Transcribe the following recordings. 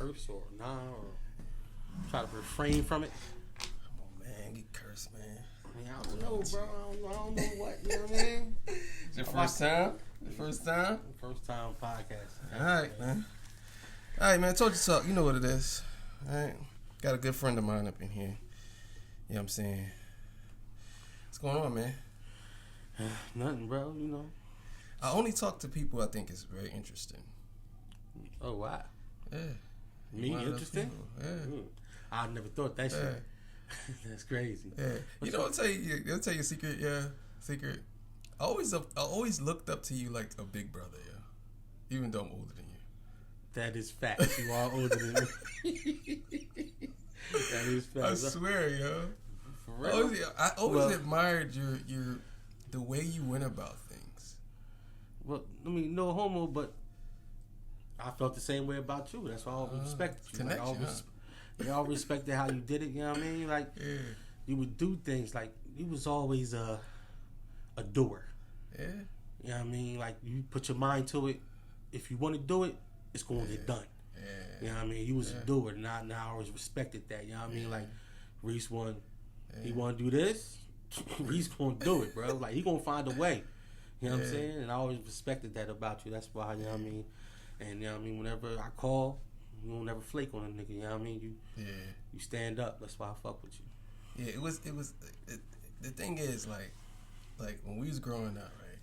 curse or nah, or try to refrain from it? Come on, man, get cursed, man. I mean, I don't know, bro. I don't know what. You know what I mean? It's your first time? First time podcast. All right, man. All right, man. I told you so. You know what it is. All right. Got a good friend of mine up in here. You know what I'm saying? What's going on, man? Nothing, bro. You know. I only talk to people I think is very interesting. Oh, wow. Yeah. Me interesting? Yeah. I never thought that shit. That's crazy. Yeah. You know, I'll tell you a secret. Yeah, secret. I always looked up to you like a big brother. Yeah, even though I'm older than you. That is fact. You are older than me. That is fact. I swear, yo. For real. I always admired your the way you went about things. Well, I mean, no homo, but I felt the same way about you. That's why I always respected you. Connection, I always respected how you did it. You know what I mean? Like, you would do things like you was always a doer. Yeah. You know what I mean? Like, you put your mind to it. If you want to do it, it's going to get done. Yeah. You know what I mean? You was a doer. Now I always respected that. You know what I mean? Like, Reese he want to do this. Reese going to do it, bro. Like, he going to find a way. You know what I'm saying? And I always respected that about you. That's why, you know what I mean? And, you know what I mean? Whenever I call, you don't never flake on a nigga. You know what I mean? You stand up. That's why I fuck with you. Yeah, it was. The thing is, like when we was growing up, right?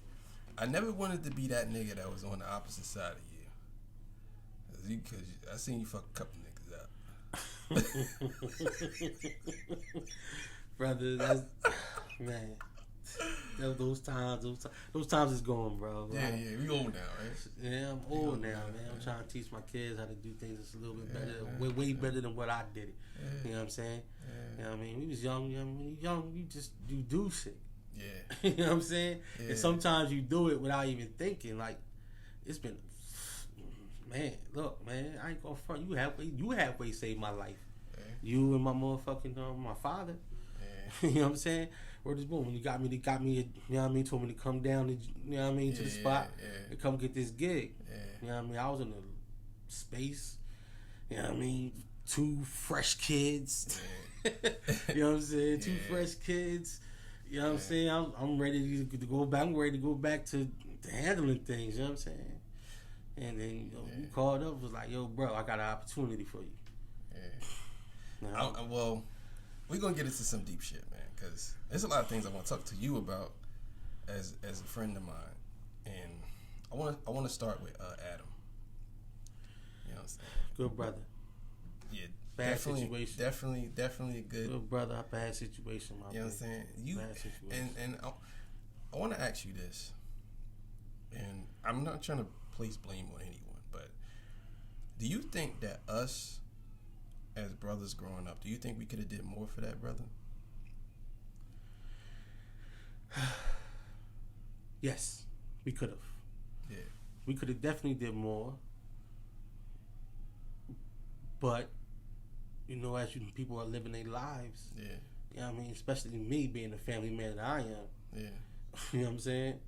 I never wanted to be that nigga that was on the opposite side of you. Because I seen you fuck a couple niggas up. Brother, that's man. Those times is gone, bro. Yeah, we old now, right? Yeah, I'm old now, man. I'm trying to teach my kids how to do things that's a little bit better, way better than what I did it. You know what I'm saying? You know what I mean? We was young. You do shit. Yeah. You know what I'm saying? Yeah. And sometimes you do it without even thinking. Like, it's been, man. Look, man. I ain't gonna front. You halfway saved my life. Yeah. You and my motherfucking my father. Yeah. You know what I'm saying? Word is born. When you got me, you know what I mean, told me to come down, you know what I mean, to the spot and come get this gig. You know what I mean? I was in a space, you know what I mean, 2 fresh kids. You know what I'm saying? 2 fresh kids. You know what I'm saying? I'm ready to go back. I'm ready to go back to handling things. You know what I'm saying? And then you called up, was like, "Yo, bro, I got an opportunity for you." Well, we're gonna get into some deep shit, man, because there's a lot of things I want to talk to you about as a friend of mine, and I want to start with Adam. You know what I'm saying? Good brother. Yeah, bad situation. Definitely a good brother. Bad situation, my You know what I'm saying? Bad situation. And I want to ask you this, and I'm not trying to place blame on anyone, but do you think that us as brothers growing up, do you think we could have did more for that brother? Yes, we could have. Yeah, we could have definitely did more. But as people are living their lives, yeah, you know what I mean, especially me being the family man that I am. Yeah, you know what I'm saying.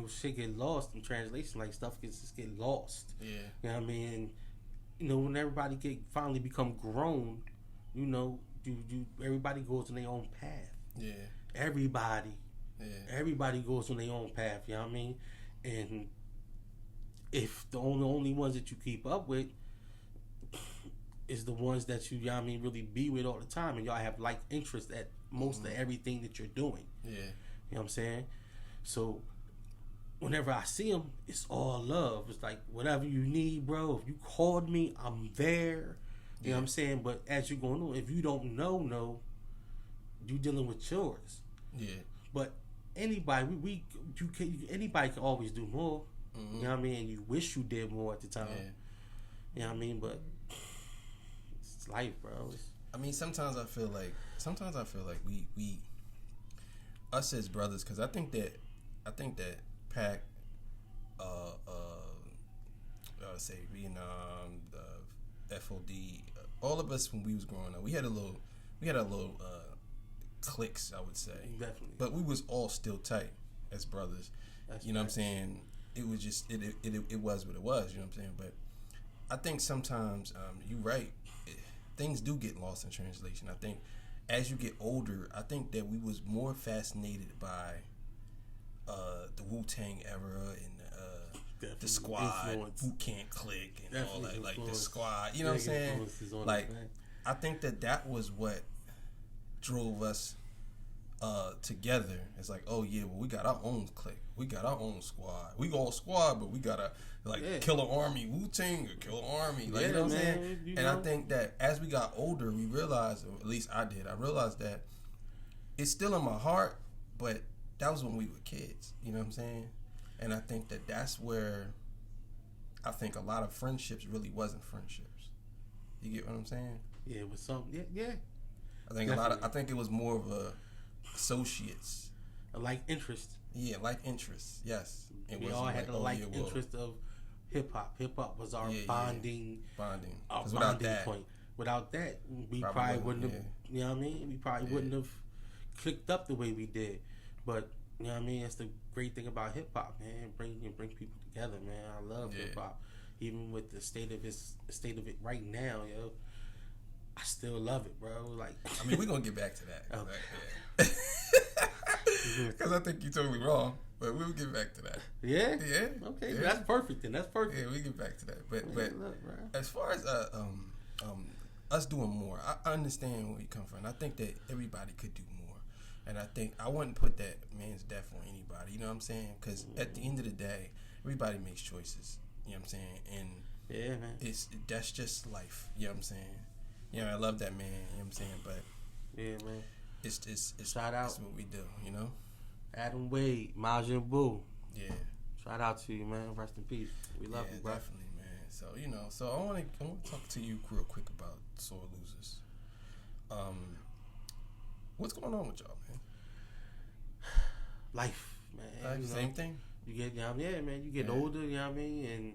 Shit get lost in translation. Like, stuff just get lost. Yeah, you know what I mean. When everybody finally become grown, everybody goes on their own path. Yeah. Everybody. Yeah. Everybody goes on their own path, you know what I mean? And if the only ones that you keep up with is the ones that you know what I mean, really be with all the time, and y'all have like interest at most of everything that you're doing. Yeah. You know what I'm saying? So whenever I see them, it's all love. It's like, whatever you need, bro. If you called me, I'm there. You know what I'm saying? But as you're going on, if you don't know, you dealing with yours. Yeah. But anybody, anybody can always do more. Mm-hmm. You know what I mean? You wish you did more at the time. Yeah. You know what I mean? But it's life, bro. Sometimes I feel like we us as brothers, because I think that Pac, say Vietnam, FOD, all of us when we was growing up, we had a little cliques, I would say. Definitely. But we was all still tight as brothers. That's what I'm saying? It was just it was what it was, you know what I'm saying? But I think sometimes you're right. Things do get lost in translation. I think as you get older, I think that we was more fascinated by the Wu-Tang era and the Squad, Boot Camp Click, and all that, like the Squad. You know what I'm saying? Like, I think that was what drove us together. It's like, oh yeah, well, we got our own clique, we got our own squad. We all squad, but we gotta Killer Army, Wu-Tang or Killer Army. Like, you know what I'm saying? And I think that as we got older, we realized, or at least I did, I realized that it's still in my heart, but that was when we were kids. You know what I'm saying? And I think that that's where I think a lot of friendships really wasn't friendships. You get what I'm saying? Yeah, it was something. Yeah. I think I think it was more of a associates, a like interest. Yeah, like interests. Yes, we all had a interest of hip hop. Hip hop was our bonding. Our bonding point. Without that, we probably wouldn't have. You know what I mean? We probably wouldn't have clicked up the way we did. But you know what I mean? That's the great thing about hip hop, man. Bring people together, man. I love hip hop, even with the state of it right now, yo. I still love it, bro. Like, I mean, we're gonna get back to that. Okay. Because I think you're totally wrong, but we'll get back to that. Yeah. Yeah. Okay. Yeah. That's perfect. Then that's perfect. Yeah, we get back to that. But look, as far as us doing more, I understand where you come from. I think that everybody could do more, and I think I wouldn't put that man's death on anybody. You know what I'm saying? Because at the end of the day, everybody makes choices. You know what I'm saying? And yeah, man, that's just life. You know what I'm saying? You know, I love that man. You know what I'm saying? But yeah, man. It's shout out. That's what we do, you know. Adam Wade, Majin Buu. Yeah. Shout out to you, man. Rest in peace. We love you, bro. Definitely, man. So so I want to talk to you real quick about Sore Losers. What's going on with y'all, man? Life, man. Same thing. You get man. You get older, you know what I mean, and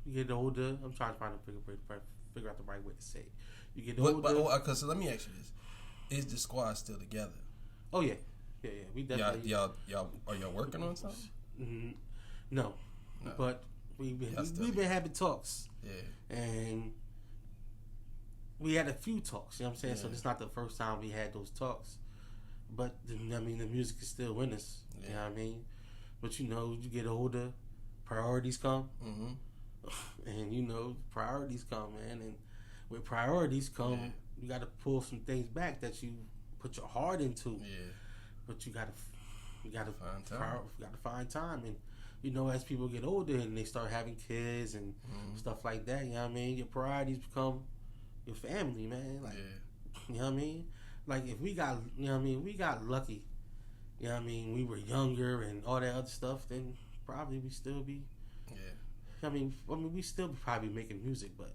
you get older. I'm trying to figure out the right way to say it. You get older. But so let me ask you this: is the squad still together? Oh yeah. We definitely. Y'all are y'all working on something? Mm-hmm. No, but we've been having talks. Yeah. And we had a few talks. You know what I'm saying? Yeah. So this is not the first time we had those talks. But I mean, the music is still in us. Yeah. You know what I mean? But you get older, priorities come. Mm-hmm. And priorities come, man, and with priorities come, you got to pull some things back that you put your heart into. Yeah. But you got to find time, and as people get older and they start having kids and stuff like that, you know what I mean? Your priorities become your family, man. Like, you know what I mean? Like if we got, we got lucky. You know what I mean? We were younger and all that other stuff, then probably we still be. I mean, we still probably making music, but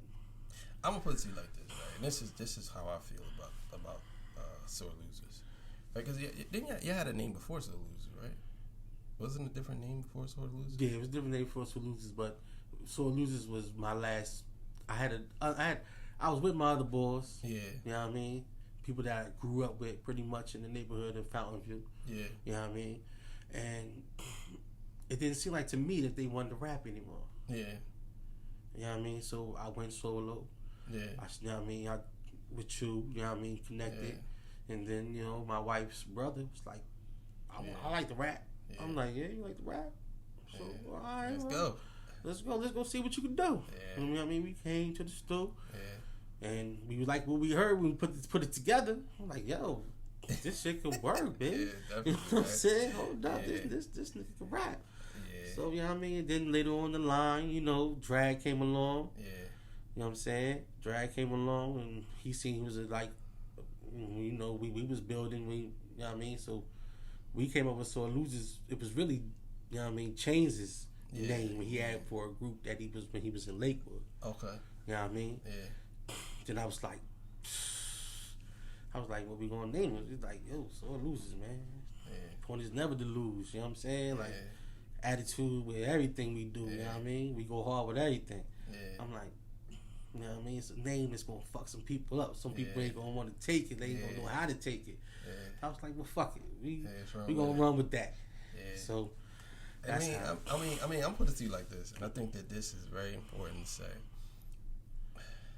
I'm gonna put it to you like this, right? And this is how I feel about Sore Losers, right? Because you had a name before Sore Losers, right? Wasn't it a different name before Sore Losers? Yeah, it was a different name before Sore Losers, but Sore Losers was my last. I was with my other boys. Yeah, you know what I mean. People that I grew up with, pretty much in the neighborhood of Fountain View. Yeah, you know what I mean, and it didn't seem like to me that they wanted to rap anymore. Yeah. You know what I mean? So I went solo. Yeah. You know what I mean? With you know what I mean? Connected. Yeah. And then, my wife's brother was like, I like to rap. Yeah. I'm like, yeah, you like to rap? So, all right. Let's go. Let's go see what you can do. Yeah. You know what I mean? We came to the store. Yeah. And we were like what we heard. We put it together. I'm like, yo, this shit can work, baby. Yeah, you know what I'm saying? Hold up. Yeah. This nigga can rap. So, you know what I mean? Then later on the line, Drag came along. Yeah. You know what I'm saying? Drag came along and he was we was building, you know what I mean? So we came up with Sore Losers. It was really, you know what I mean, changed his name when he had for a group that when he was in Lakewood. Okay. You know what I mean? Yeah. Then I was like, what we gonna name it? It's like, yo, Sore Losers, man. Yeah. Point is never to lose, you know what I'm saying? Like, attitude with everything we do, you know what I mean? We go hard with everything. Yeah. I'm like, you know what I mean? It's a name that's gonna fuck some people up. Some people ain't gonna want to take it. They ain't gonna know how to take it. I was like, well, fuck it. We gonna run with that. So I'm putting it to you like this, and I think that this is very important to say.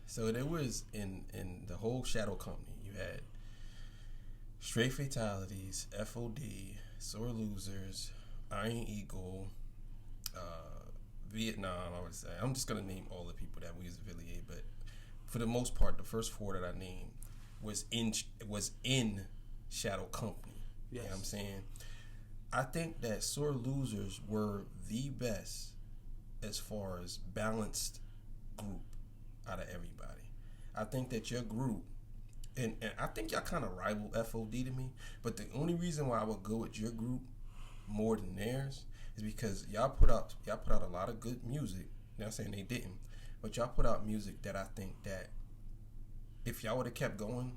So there was in the whole Shadow Company, you had Straight Fatalities, FOD, Sore Losers, Iron Eagle, Vietnam. I would say I'm just gonna name all the people that we was affiliated, but for the most part, the first four that I named was in Shadow Company. Yes. You know what I'm saying? I think that Sore Losers were the best as far as balanced group out of everybody. I think that your group, and I think y'all kind of rival FOD to me, but the only reason why I would go with your group more than theirs is because y'all put out a lot of good music. Not saying they didn't, but y'all put out music that I think that if y'all would have kept going,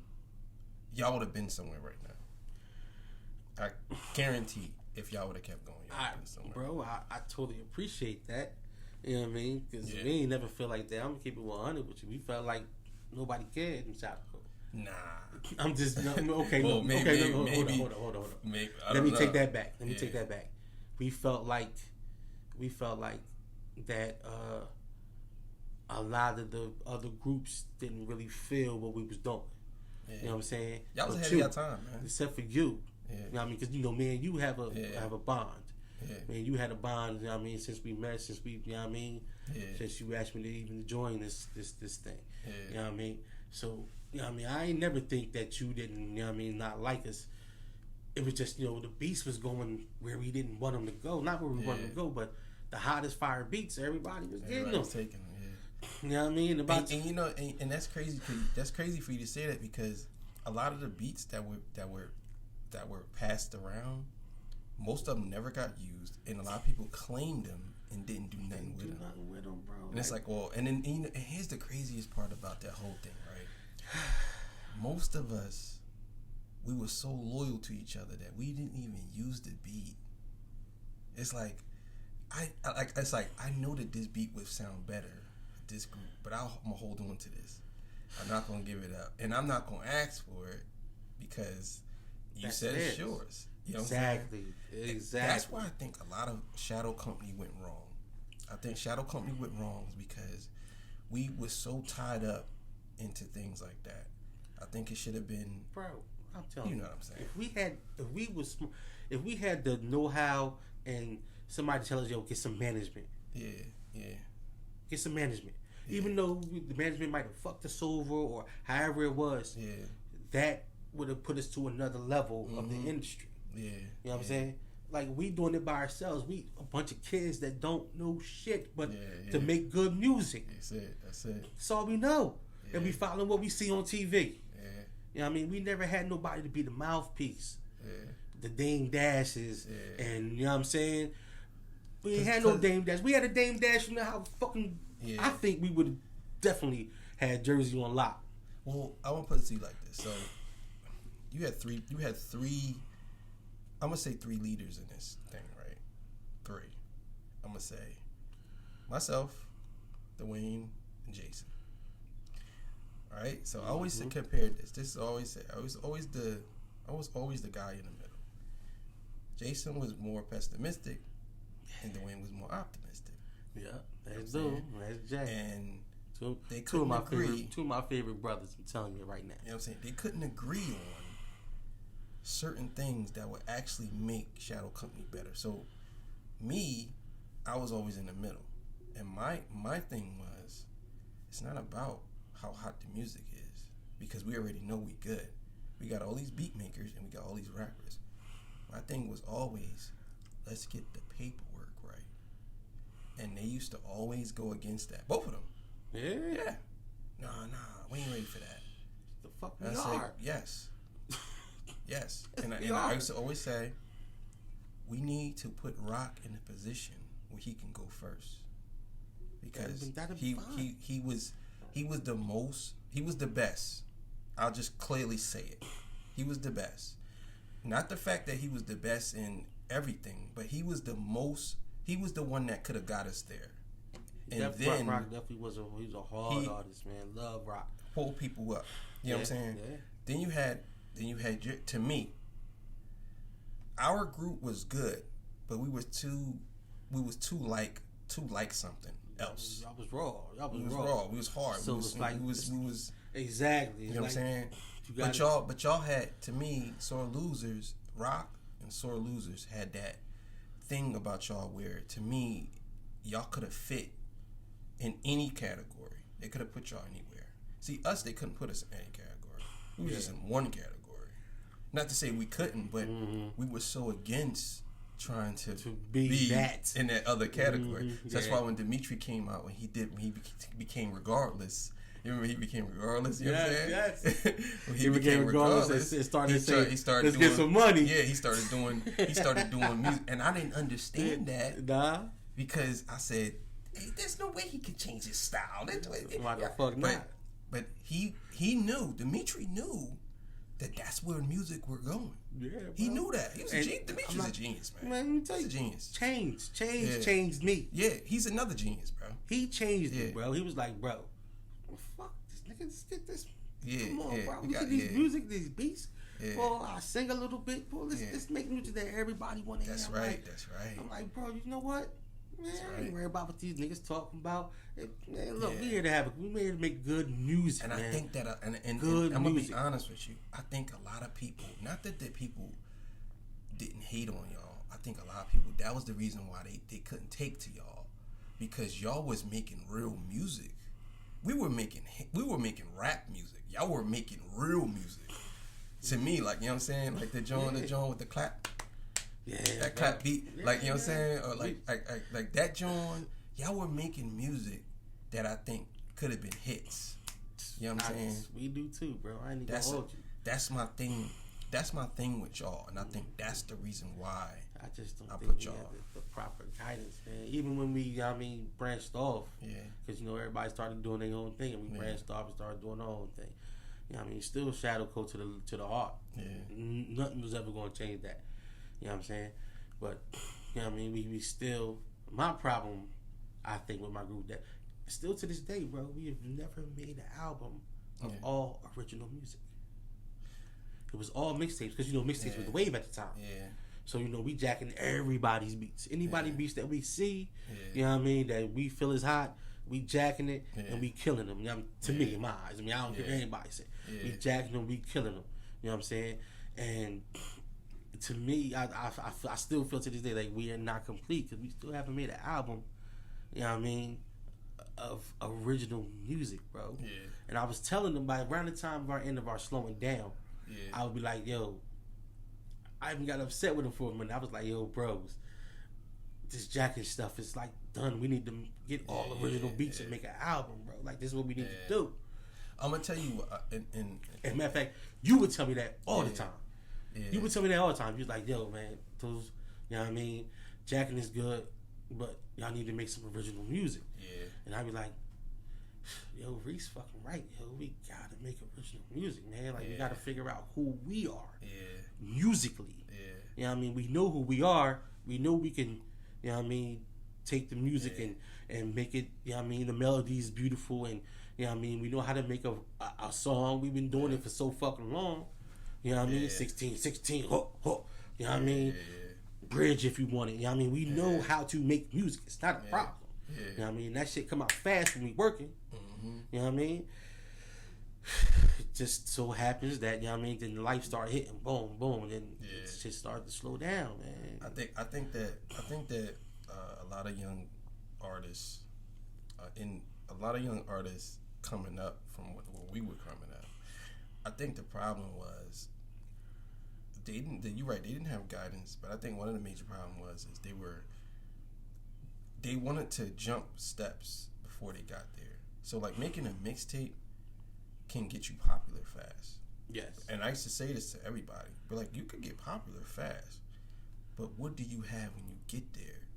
y'all would have been somewhere right now. I guarantee if y'all would have kept going, y'all would have been somewhere. Bro, I totally appreciate that. You know what I mean? Because we ain't never feel like that. I'm going to keep it 100 with you. We felt like nobody cared in South Dakota. Nah. I'm just, okay, well, maybe, hold on. Let me take that back. Take that back. We felt like that a lot of the other groups didn't really feel what we was doing. Yeah. You know what I'm saying? Y'all was ahead of your time, man. Except for you. Yeah. You know what I mean? Because, me and you have a bond. Yeah. Man, you had a bond, you know what I mean, since we met, you know what I mean? Yeah. Since you asked me to even join this thing. Yeah. You know what I mean? So, you know what I mean? I ain't never think that you didn't, you know what I mean, not like us. It was just, the beats was going where we didn't want them to go. Not where we wanted them to go, but the hottest fire beats, everybody was getting them. Taking them, yeah. You know what I mean? And that's crazy. That's crazy for you to say that, because a lot of the beats that were passed around, most of them never got used, and a lot of people claimed them and didn't do nothing with them, bro. And it's like, well, and then and here's the craziest part about that whole thing, right? Most of us, we were so loyal to each other that we didn't even use the beat. It's like, I know that this beat would sound better with this group, but I'm gonna hold on to this. I'm not gonna give it up, and I'm not gonna ask for it because you said it's yours. You know exactly. That's why I think a lot of Shadow Company went wrong. I think Shadow Company went wrong because we were so tied up into things like that. I think it should have been. Bro, I'm telling you. You know what I'm saying? If we had the know-how and somebody tell us, yo, get some management. Yeah. Get some management. Yeah. Even though the management might have fucked us over or however it was, that would have put us to another level of the industry. Yeah. You know what I'm saying? Like, we doing it by ourselves. We a bunch of kids that don't know shit but to make good music. That's it. That's all we know. And we following what we see on TV. Yeah. You know what I mean? We never had nobody to be the mouthpiece. Yeah. The Dame Dashes. Yeah. And, you know what I'm saying? We ain't had no Dame Dash. We had a Dame Dash, how fucking... Yeah. I think we would have definitely had Jersey on lock. Well, I want to put it to you like this. So, you had three... I'm going to say three leaders in this thing, right? Three. I'm going to say myself, Dwayne, and Jason. All right? So I always compare this. This is always I was always the guy in the middle. Jason was more pessimistic, and Dwayne was more optimistic. Yeah, that's Jay. And they two couldn't agree. Two of my favorite brothers, I'm telling you right now. You know what I'm saying? They couldn't agree on certain things that would actually make Shadow Company better. So, I was always in the middle. And my thing was, it's not about how hot the music is, because we already know we good. We got all these beat makers and we got all these rappers. My thing was always, let's get the paperwork right. And they used to always go against that. Both of them. Yeah. Nah, we ain't ready for that. The fuck we are. Yes. Yes. And I used to always say, we need to put Rock in a position where he can go first. Because he was the best. I'll just clearly say it. He was the best. Not the fact that he was the best in everything, but he was the one that could have got us there. And then Rock definitely was a hard artist, man. Love Rock. Pull people up. You know what I'm saying? Yeah. Then you had to me, our group was good, but we were too too like something else. Y'all was raw. We was raw. We was hard. So we was exactly. You know what I'm saying? But y'all had, to me, Sore Losers, Rock and Sore Losers had that thing about y'all where, to me, y'all could have fit in any category. They could have put y'all anywhere. See, us, they couldn't put us in any category. We were just in one category. Not to say we couldn't, but we were so against trying to be that in that other category. So that's why when Dimitri came out, when he became Regardless. You remember he became Regardless? You know what I'm saying? Yes. When he became Regardless, he started let's get some money. Yeah, he started doing music, and I didn't understand that. Nah. Because I said, hey, there's no way he can change his style. Why the fuck not? But he knew, Dimitri knew that's where music were going. Yeah, bro. He knew that. He was Dimitri's a genius, man. Man, let me tell you, he's a genius. Changed me. Yeah, he's another genius, bro. He changed me, bro. He was like, bro, well, fuck this nigga, let's get this. Yeah, come on, bro. Look at these music, these beats. Yeah. Well, I sing a little bit. Well, let's make music that everybody want to hear. That's right. That's right. I'm like, bro, you know what? Man, I ain't worried about what these niggas talking about. Man, look, we here to make good music, and man. I think that, and I'm gonna be honest with you. I think a lot of people, not that people didn't hate on y'all. I think a lot of people, that was the reason why they couldn't take to y'all, because y'all was making real music. We were making rap music. Y'all were making real music. To me, like, you know what I'm saying, like the joint with the clap. Yeah, that clap beat, like, you know what I'm saying, or like that joint. Y'all were making music that I think could have been hits. You know what I'm saying? We do too, bro. I ain't gonna hold you. That's my thing. That's my thing with y'all, and I think that's the reason why I just don't think we have the proper guidance, man. Even when we, branched off, because everybody started doing their own thing, and we branched off and started doing our own thing. Still shadow code to the art. Yeah, nothing was ever going to change that. You know what I'm saying? But, we still, my problem, I think, with my group, that still to this day, bro, we have never made an album of all original music. It was all mixtapes, because, mixtapes was the wave at the time. Yeah. So, we jacking everybody's beats. Anybody beats that we see, that we feel is hot, we jacking it, and we killing them. To me, in my eyes. I don't care what anybody say. Yeah. We jacking them, we killing them. You know what I'm saying? And to me, I still feel to this day like we are not complete, because we still haven't made an album, of original music, bro. Yeah. And I was telling them, by around the time of our end of our slowing down, I would be like, yo, I even got upset with them for a minute. I was like, yo, bros, this jacking stuff is like done. We need to get all original beats and make an album, bro. Like, this is what we need to do. I'm gonna tell you, as a matter of fact, you would tell me that all the time. Yeah. You would tell me that all the time. You was like, yo, man, those, jacking is good, but y'all need to make some original music. Yeah. And I'd be like, yo, Reese fucking right, yo. We gotta make original music, man. Like, we gotta figure out who we are. Yeah. Musically. Yeah. We know who we are. We know we can, take the music and make it, the melody is beautiful, and, we know how to make a song. We've been doing it for so fucking long. 16, ho, ho. Bridge if you want it. We know how to make music. It's not a problem. Yeah. That shit come out fast when we working. Mm-hmm. It just so happens that, then life start hitting, boom, boom, and then shit started to slow down, man. I think that a lot of young artists, coming up from where we were coming up, I think the problem was you're right, they didn't have guidance, but I think one of the major problems was they wanted to jump steps before they got there. So, like, making a mixtape can get you popular fast. Yes. And I used to say this to everybody. But, like, you could get popular fast, but what do you have when you get there?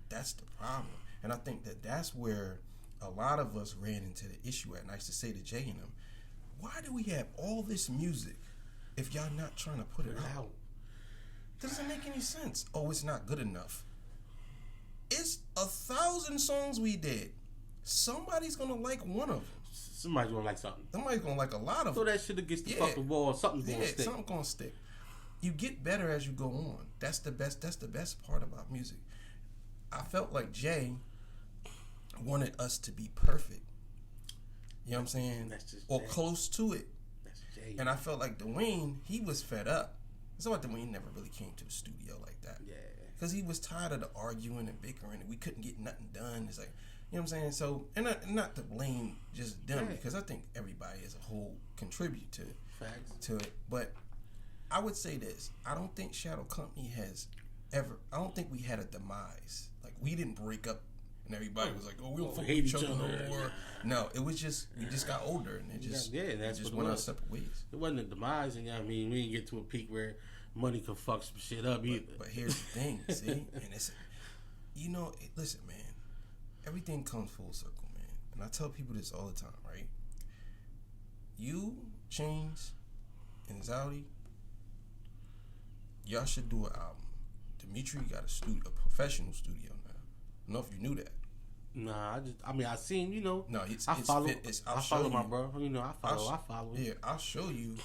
That's the problem. And I think that's where a lot of us ran into the issue at. And I used to say to Jay and them, why do we have all this music if y'all not trying to put it out? Doesn't make any sense. Oh, it's not good enough. It's 1,000 songs we did. Somebody's gonna like one of them. Somebody's gonna like something. Somebody's gonna like a lot of them. So that shit against the fucking wall. Something's gonna stick. Something's gonna stick. You get better as you go on. That's the best part about music. I felt like Jay wanted us to be perfect. You know what I'm saying? Or Jay. Close to it. That's Jay. And I felt like Dwayne, he was fed up. That's why Dwayne never really came to the studio like that. Yeah. Because he was tired of the arguing and bickering, and we couldn't get nothing done. It's like, you know what I'm saying? So, and not to blame just them, because I think everybody as a whole contribute to it. But I would say this: I don't think Shadow Company has ever. I don't think we had a demise. Like, we didn't break up, and everybody was like, "Oh, we don't fuck with each other no more." No, it was just we just got older, and it just went our separate ways. It wasn't a demise, and I mean, we didn't get to a peak where money could fuck some shit up either. But here's the thing, see, and it's, listen, man, everything comes full circle, man. And I tell people this all the time, right? You, Chainz, and Zowdy, y'all should do an album. Dimitri got a professional studio now. I don't know if you knew that. Nah, I seen, No, I follow my bro. I follow. Yeah, I'll show you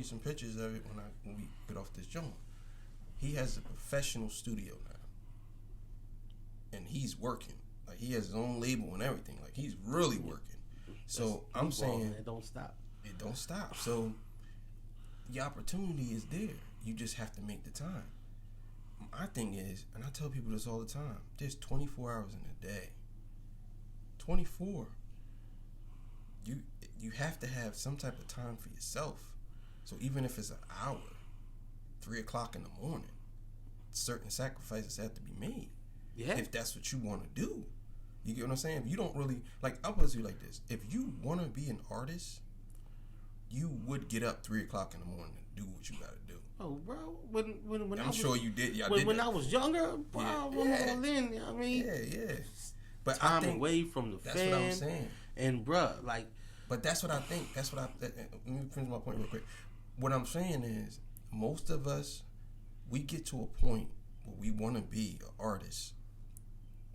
some pictures of it when we get off this joint. He has a professional studio now, and he's working. Like, he has his own label and everything. Like, he's really working. So I'm saying it don't stop. It don't stop. So the opportunity is there. You just have to make the time. My thing is, and I tell people this all the time, there's 24 hours in a day. 24. You have to have some type of time for yourself. So even if it's an hour, 3 o'clock in the morning, certain sacrifices have to be made. Yeah. If that's what you want to do. You get what I'm saying? If you don't really, like, I'll put it to you like this. If you want to be an artist, you would get up 3 o'clock in the morning and do what you got to do. Oh, bro, when I'm sure you did. When I was younger, bro, then, I mean, yeah. But time away from the that's fan. That's what I'm saying. And, bro, like, but that's what I think. Let me finish my point real quick. What I'm saying is, most of us, we get to a point where we want to be an artist,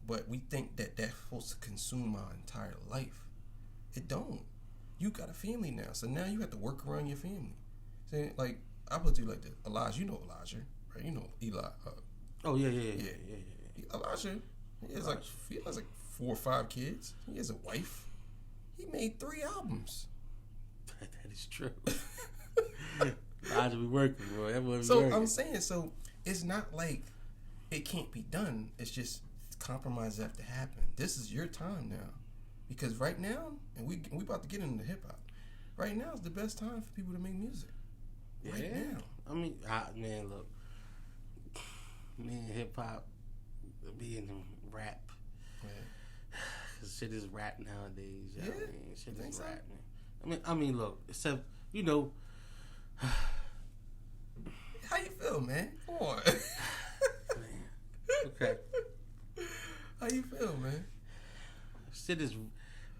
but we think that that's supposed to consume our entire life. It don't. You got a family now, so now you have to work around your family. See, like, I'll put it to you like this. Elijah, you know Elijah, right? You know Eli. Yeah. Elijah, he has like 4 or 5 kids. He has a wife. He made 3 albums. That is true. Elijah be working, bro. I'm saying, so it's not like it can't be done. It's just compromises have to happen. This is your time now, because right now, and we about to get into hip hop. Right now is the best time for people to make music. Right now. I mean, man, look, hip hop being rap. Yeah. Cause shit is rap nowadays. Yeah. I mean, shit is rap, man. I mean, look, except How you feel, man? Come on. Man. Okay. How you feel, man? Shit is,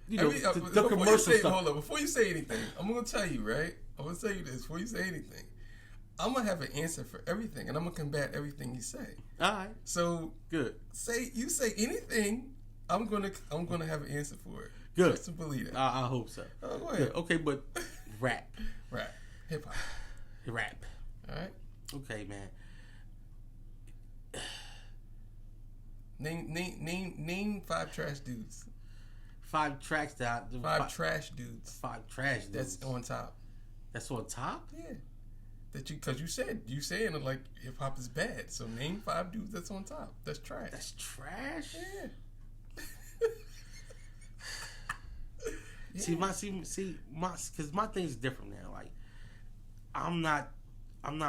the commercial stuff. Hold on, before you say anything, I'm gonna tell you, right? I'm gonna tell you this before you say anything. I'm gonna have an answer for everything, and I'm gonna combat everything you say. All right. So good. Say anything, I'm gonna have an answer for it. Good. Just to believe it. I hope so. Oh, go ahead. Yeah, okay, but rap, hip hop, rap. All right. Okay, man. Name 5 trash dudes. 5 tracks that 5 trash dudes. 5 trash dudes. That's on top. That's on top? Yeah. Because you saying it like hip hop is bad. So name 5 dudes that's on top. That's trash. That's trash? Yeah. Because my thing's different now. Like, I'm not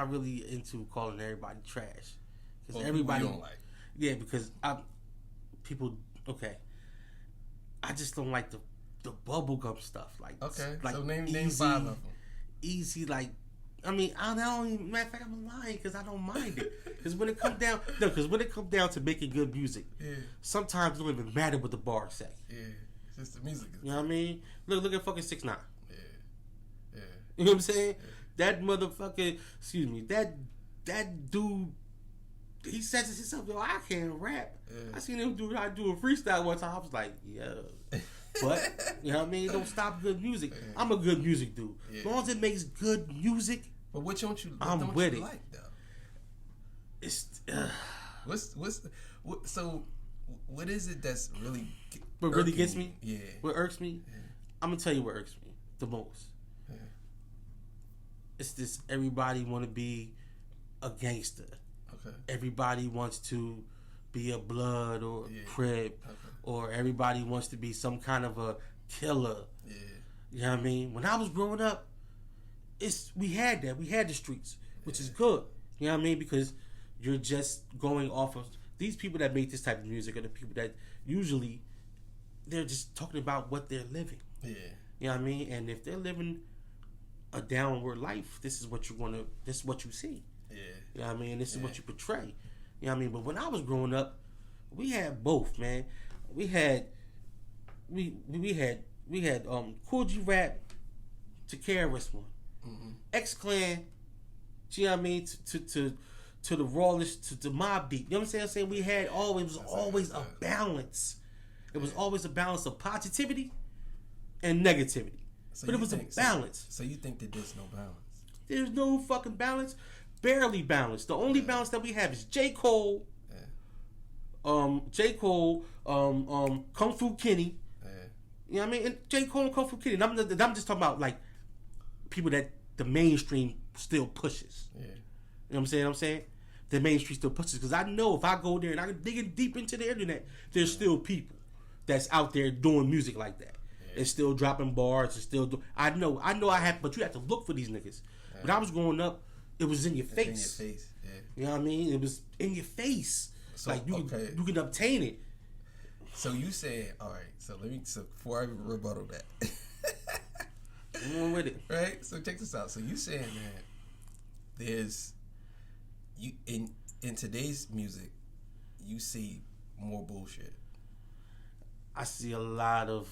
really into calling everybody trash. Because everybody you don't like. Yeah, because okay. I just don't like the bubblegum stuff. Like, okay, like so name 5 of them. Easy, like, I mean, I don't even, matter of fact, I'm lying because I don't mind it. Because when it comes down to making good music, sometimes it don't even matter what the bars say. Yeah, it's just the music. You know what I mean? Look at fucking 6ix9ine. Yeah. You know what I'm saying? Yeah. That motherfucker, that dude, he says to himself, yo, I can't rap. Yeah. I seen him do a freestyle one time. I was like, yo. But, you know what I mean? Don't stop good music. Yeah. I'm a good music dude. Yeah. As long as it makes good music, but what don't you I'm with it. Like, though? It's So, what is it that's really? What really gets me? Yeah. What irks me? Yeah. I'm gonna tell you what irks me the most. Yeah. It's this. Everybody want to be a gangster. Okay. Everybody wants to be a blood or Crip, or everybody wants to be some kind of a killer. Yeah. You know what I mean? When I was growing up, we had that. We had the streets, which is good. You know what I mean? Because you're just going off of these people that make this type of music are the people that usually they're just talking about what they're living. Yeah. You know what I mean? And if they're living a downward life, this is what this is what you see. Yeah. You know what I mean? This is what you portray. You know what I mean? But when I was growing up, we had both, man. We had Kool G Rap to KRS One. Mm-hmm. X-Clan, you know what I mean, to the rawest, to Mobb Deep. You know what I'm saying? We had always a balance. It was always a balance of positivity and negativity. But it was a balance. So you think that there's no balance? There's no fucking balance. Barely balance. The only balance that we have is J. Cole, Kung Fu Kenny. You know what I mean? And J. Cole and Kung Fu Kenny. And I'm just talking about like people that the mainstream still pushes. Yeah. You know what I'm saying? The mainstream still pushes. Because I know if I go there and I can dig deep into the internet, there's still people that's out there doing music like that. Yeah. And still dropping bars and still I know I have, but you have to look for these niggas. Yeah. When I was growing up, it was in your face. In your face, yeah. You know what I mean? It was in your face. So, like you can obtain it. So you said, all right. So before I rebuttal that, I'm on with it. Right. So check this out. So you saying that there's in today's music, you see more bullshit. I see a lot of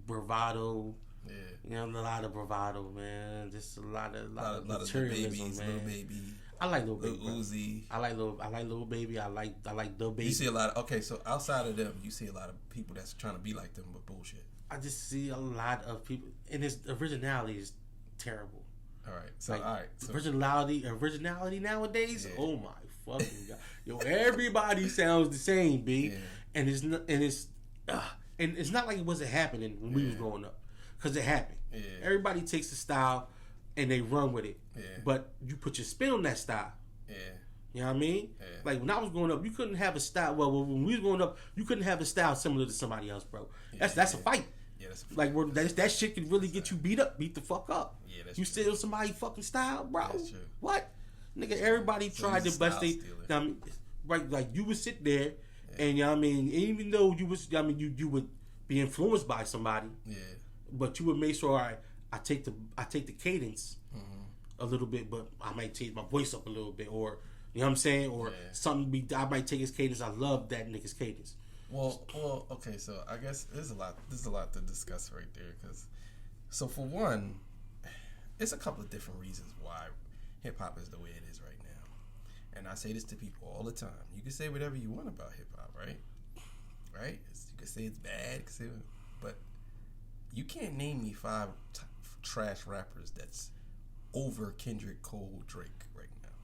bravado. Yeah. You know, a lot of bravado, man. Just a lot of materialism, of man. Lil Baby. I like Lil Baby. Lil Uzi. I like Lil Baby. I like Lil Baby. You see a lot of so outside of them, you see a lot of people that's trying to be like them with bullshit. I just see a lot of people, and his originality is terrible. All right. So originality nowadays. Yeah. Oh my fucking god, yo! Everybody sounds the same, B. Yeah. And it's not like it wasn't happening when we was growing up. Because it happened. Yeah. Everybody takes the style and they run with it. Yeah. But you put your spin on that style. Yeah. You know what I mean? Yeah. Like when I was growing up, you couldn't have a style. Well, when we was growing up, you couldn't have a style similar to somebody else, bro. That's a fight. Yeah, that's a fight. Like that shit could really get you beat the fuck up. Yeah, that's you steal somebody's fucking style, bro. That's true. What? Nigga, everybody tried their best. Right, like you would sit there and you know what I mean, even though you would be influenced by somebody. Yeah. But you would make sure I take the cadence a little bit, but I might take my voice up a little bit, or you know what I'm saying, or something. I might take his cadence. I love that nigga's cadence. Well, okay. So I guess there's a lot to discuss right there. Because so for one, it's a couple of different reasons why hip hop is the way it is right now. And I say this to people all the time. You can say whatever you want about hip hop, right? Right? You can say it's bad, but you can't name me 5 trash rappers that's over Kendrick Cole, Drake right now.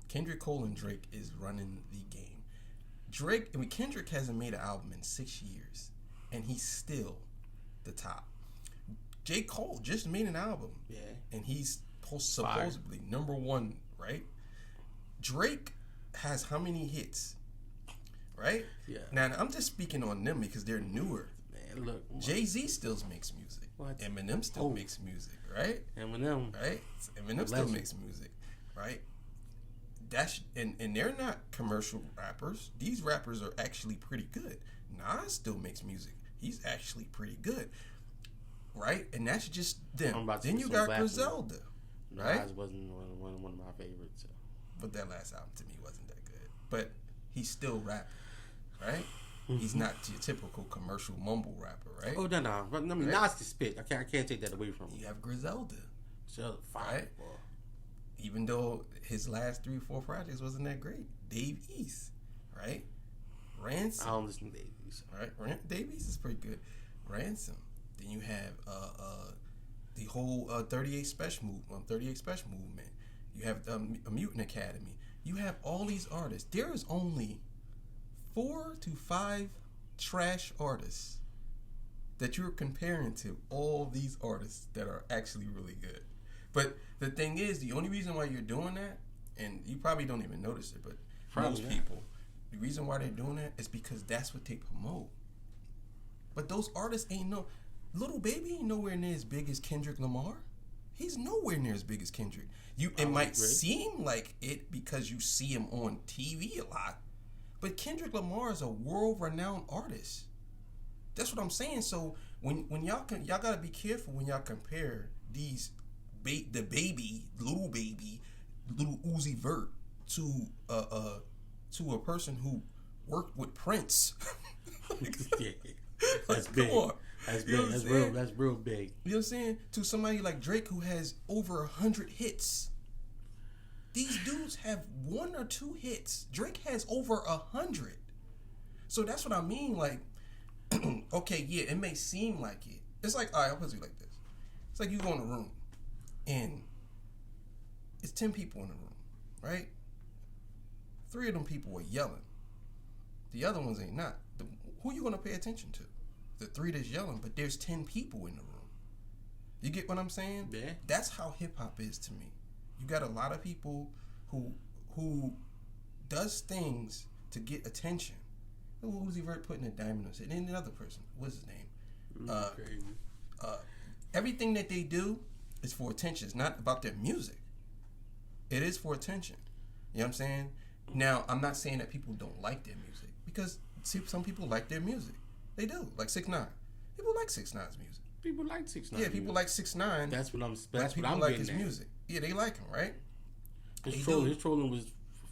Kendrick Cole and Drake is running the game. Kendrick hasn't made an album in 6 years, and he's still the top. J. Cole just made an album, and he's supposedly number 1, right? Drake has how many hits, right? Yeah. Now I'm just speaking on them because they're newer. Look, Jay-Z still makes music. What? Eminem still makes music, right? Eminem still makes music, right? And they're not commercial rappers. These rappers are actually pretty good. Nas still makes music. He's actually pretty good, right? And that's just them. Then you got Griselda, right? Nas wasn't one of my favorites. So. But that last album to me wasn't that good. But he's still rapping, right? He's not your typical commercial mumble rapper, right? Oh, no. I mean, Nas can spit. I can't take that away from him. You have Griselda. Fire, right? Boy. Even though his last 3 or 4 projects wasn't that great. Dave East, right? Ransom. I don't listen to Dave East. Right? Dave East is pretty good. Ransom. Then you have the whole 38 Special movement. You have a Mutant Academy. You have all these artists. There is only 4 to 5 trash artists that you're comparing to all these artists that are actually really good. But the thing is, the only reason why you're doing that, and you probably don't even notice it, but most people, the reason why they're doing that is because that's what they promote. But those artists ain't no... Lil Baby ain't nowhere near as big as Kendrick Lamar. He's nowhere near as big as Kendrick. It might seem like it because you see him on TV a lot, but Kendrick Lamar is a world-renowned artist. That's what I'm saying. So when y'all gotta be careful when y'all compare these Lil Baby, Lil Uzi Vert to a person who worked with Prince. Yeah, that's big. That's big. That's real. That's real big. You know what I'm saying? To somebody like Drake who has over 100 hits. These dudes have 1 or 2 hits. Drake has over 100. So that's what I mean. Like, okay, yeah, it may seem like it. It's like, all right, I'll put it like this. It's like you go in a room and it's 10 people in the room, right? 3 of them people are yelling. The other ones ain't not. Who you gonna pay attention to? The 3 that's yelling, but there's 10 people in the room. You get what I'm saying? Yeah. That's how hip hop is to me. You got a lot of people who does things to get attention. Uzi Vert putting a diamond on it, and then another person, what's his name? Crazy. Everything that they do is for attention. It's not about their music. It is for attention. You know what I'm saying? Now, I'm not saying that people don't like their music, because some people like their music. They do, like 6ix9ine. People like 6ix9ine's music. People like 6ix9ine. Yeah, people like 6ix9ine. That's what I'm. People like his music. Yeah, they like him, right? His trolling was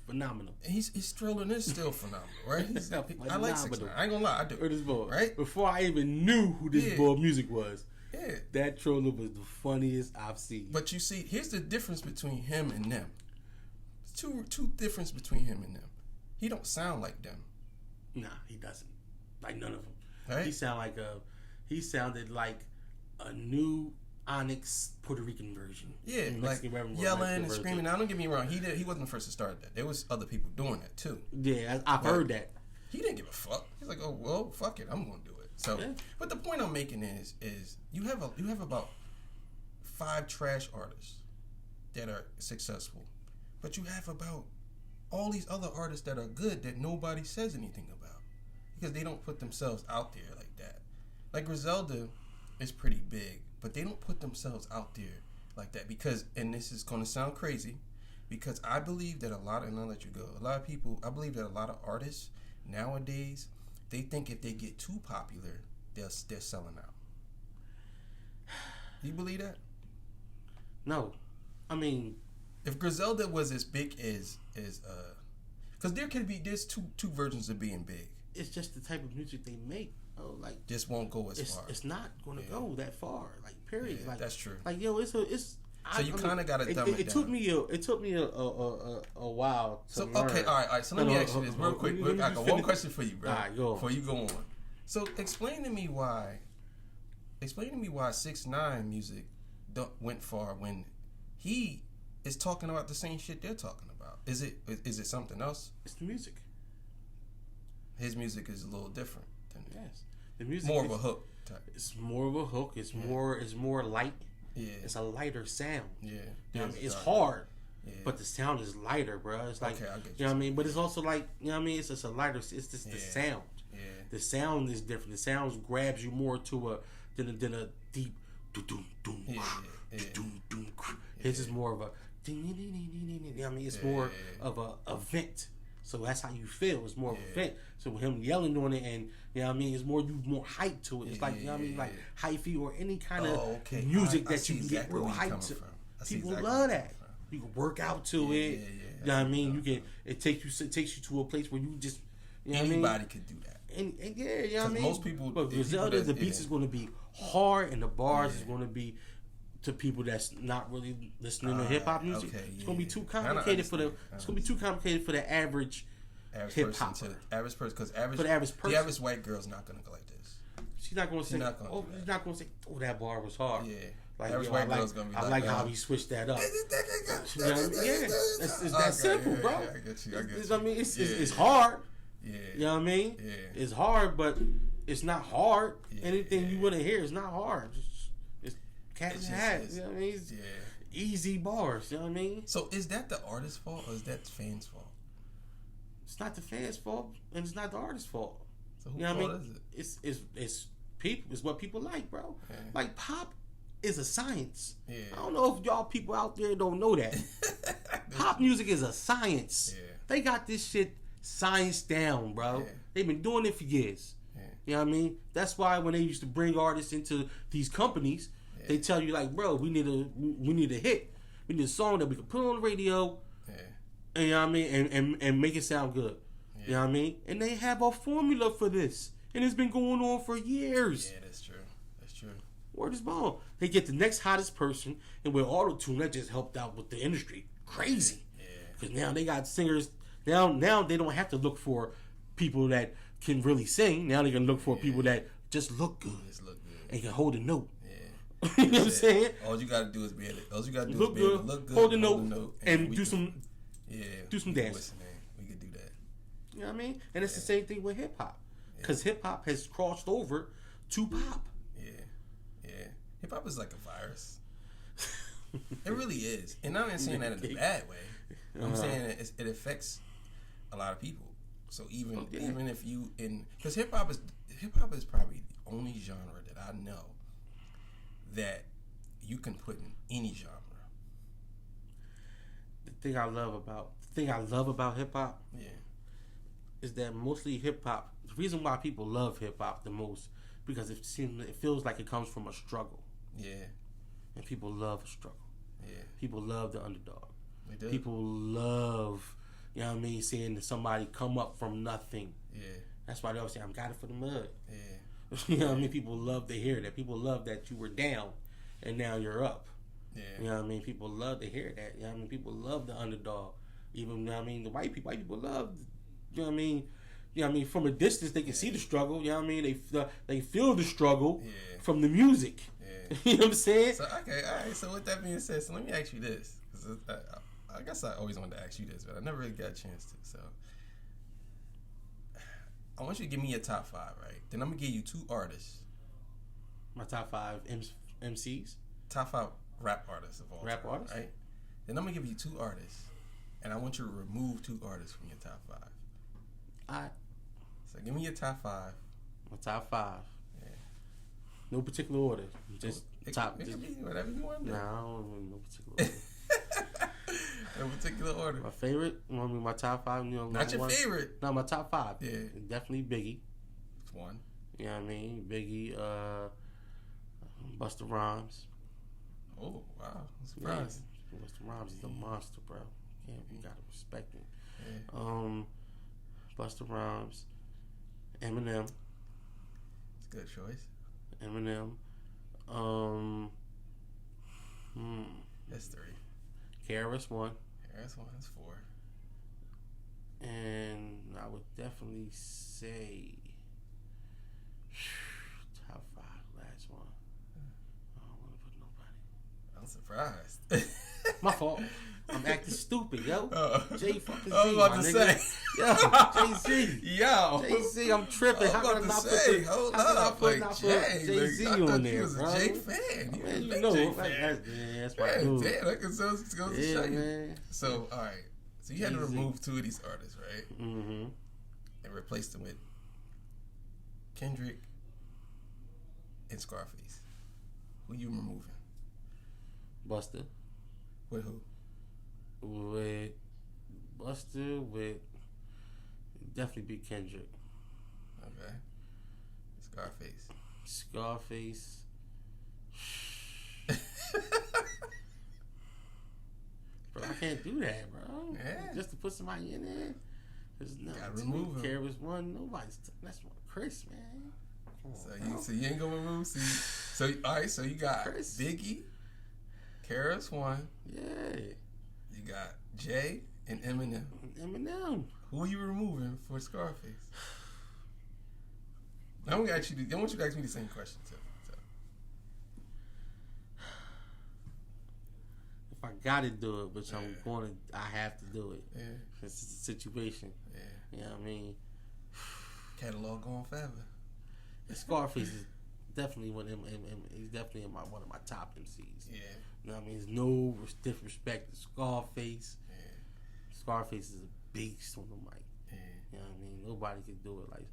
phenomenal. His trolling is still phenomenal, right? I like 6ix9ine. I ain't gonna lie, I do. This boy, right? Before I even knew who this boy music was, yeah, that trolling was the funniest I've seen. But you see, here's the difference between him and them. Two difference between him and them. He don't sound like them. Nah, he doesn't. Like none of them. Right? He sounded like a new Onyx Puerto Rican version. Yeah, like yelling and screaming. Now, don't get me wrong. He wasn't the first to start that. There was other people doing that too. Yeah, I've heard that. He didn't give a fuck. He's like, oh well, fuck it, I'm gonna do it. So, yeah. But the point I'm making is you have about 5 trash artists that are successful, but you have about all these other artists that are good that nobody says anything about. Because they don't put themselves out there like that. Like Griselda is pretty big, but they don't put themselves out there like that because, and this is going to sound crazy, because I believe that and I'll let you go, I believe that a lot of artists nowadays, they think if they get too popular, they're selling out. Do you believe that? No. I mean, if Griselda was as big as because there's two versions of being big. It's just the type of music they make. Oh, like this won't go as far. It's not going to go that far. Like period. Yeah, like that's true. Like yo, so you kind of got to dumb it down. It took me a while. To learn. Okay, all right. So let me ask you this real quick. I got one question for you, bro. All right, go on. Before you go on. So explain to me why 6ix9ine music went far when he is talking about the same shit they're talking about. Is it something else? It's the music. His music is a little different than yes. The music more of a hook type. It's more of a hook. It's more light. Yeah. It's a lighter sound. Yeah. You know what I mean? It's hard. Yeah. But the sound is lighter, bro. It's like, okay, I get you know what I mean? But it's also like, you know what I mean? It's just a lighter, it's just the sound. Yeah. The sound is different. The sound grabs you more to than a deep doom. His is more of a, you know what I mean? It's more of a vent. So that's how you feel. It's more of a vent. So with him yelling on it, and you know what I mean, it's more hype to it. It's like, you know what I mean, like hyphy or any kind of music that you can get real hype to. People love that. You can work out to it. You know what I mean? It takes you to a place where you just, you know what I mean? Anybody could do that. And yeah, you know what I mean? Most people, but Griselda, the beats is going to be hard, and the bars is going to be to people that's not really listening to hip hop music. Okay, it's gonna be too complicated for the. It's gonna be too complicated for the average hip hop. Average person, because the average white girl's not gonna go like this. She's not gonna say. She's not gonna say. Oh, that bar was hard. Yeah. Like, average white girl's gonna be I like how he switched that up. You know what I mean? Yeah, it's that simple, bro. I get you. I mean, it's hard, Yeah. You know what I mean? Yeah. It's hard, but it's not hard. Yeah, Anything you want to hear is not hard. It's cat and hat. You know what I mean? It's easy bars. You know what I mean? So is that the artist's fault or is that the fans' fault? It's not the fans' fault and it's not the artist's fault. So whose you know fault what I mean? is it? It's people. It's what people like, bro. Yeah. Like pop is a science. Yeah. I don't know if y'all people out there don't know that. Pop music is a science. Yeah. They got this shit science down, bro. Yeah. They've been doing it for years. Yeah. You know what I mean? That's why when they used to bring artists into these companies, they tell you like, bro, we need a hit. We need a song that we can put on the radio. Yeah. And, you know what I mean? And make it sound good. Yeah. You know what I mean? And they have a formula for this. And it's been going on for years. Yeah, that's true. That's true. Word is bone. They get the next hottest person, and with auto-tune, that just helped out with the industry. Crazy. Yeah. Because now they got singers. Now they don't have to look for people that can really sing. Now they can look for people that just look good. Just look good. And can hold a note. Yeah. You know what I'm saying? All you gotta do is be able to, look good, hold a note, and do some dancing. dance. We could do that. You know what I mean? And it's the same thing with hip hop. Because hip hop has crossed over to pop. Yeah. Hip hop is like a virus. It really is. And I'm not saying that in a bad way. I'm saying it affects a lot of people. So even if you because hip hop is probably the only genre that I know that you can put in any genre. The thing I love about hip hop is that mostly hip hop. The reason why people love hip hop the most because it feels like it comes from a struggle. Yeah. And people love a struggle. Yeah. People love the underdog. They do. People love, you know what I mean, seeing somebody come up from nothing. Yeah. That's why they always say, "I'm got it for the mud." Yeah. You know what I mean? People love to hear that. People love that you were down and now you're up. Yeah. You know what I mean? People love to hear that. You know what I mean? People love the underdog. Even, you know what I mean, the white people love, you know what I mean? You know what I mean? From a distance, they can see the struggle. You know what I mean? They feel the struggle from the music. Yeah. You know what I'm saying? So, okay, all right. So with that being said, so let me ask you this. Because I guess I always wanted to ask you this, but I never really got a chance to. So I want you to give me your top 5, right? Then I'm going to give you 2 artists. My top 5 MCs? Top 5 rap artists of all rap time, artists? right? Then I'm going to give you 2 artists. And I want you to remove 2 artists from your top 5. All right. So give me your top 5. My top 5. Yeah. No particular order. Just top. It could be whatever you want to do. Nah, I don't want no particular order. No particular order. My favorite, my top 5. You know, not your favorite. No, my top 5. Yeah. Definitely Biggie. It's 1. You know what I mean? Biggie, Busta Rhymes. Oh, wow. I'm surprised. Yeah. Busta Rhymes is a monster, bro. You gotta respect him. Yeah. Busta Rhymes. Eminem. It's a good choice. Eminem. That's 3. KRS One. KRS One. That's 4. And I would definitely say top 5, last one. I don't want to put nobody. I'm surprised. My fault. I'm acting stupid, yo. Jay fucking Z. I was about to say. Yo, Jay-Z. Yo. Jay-Z, I'm tripping. I was about to say, hold up. Jay-Z on there, was bro. a Jay fan. You Man, was a you big know, Jay like, fan. that's my dude. Damn, that goes to show you. Man. So, all right. So you had to remove 2 of these artists, right? Mm-hmm. And replace them with Kendrick and Scarface. Who you removing? Busta. With who? With Busta, with definitely be Kendrick. Okay. Scarface. Scarface. Bro, I can't do that, bro. Yeah. Just to put somebody in there. Gotta remove him. KRS One, that's Chris, man. So you ain't gonna remove. So all right. So you got Chris. Biggie, KRS One. Yeah. You got Jay and Eminem. Eminem. Who are you removing for Scarface? I want you to ask me the same question too. So. If I gotta do it, which I have to do it. Yeah. It's a situation. Yeah. You know what I mean? catalog going forever. Scarface is definitely one of them. He's definitely one of my top MCs. Yeah. You know what I mean? There's no disrespect to Scarface. Yeah. Scarface is a beast on the mic. Yeah. You know what I mean? Nobody can do it like.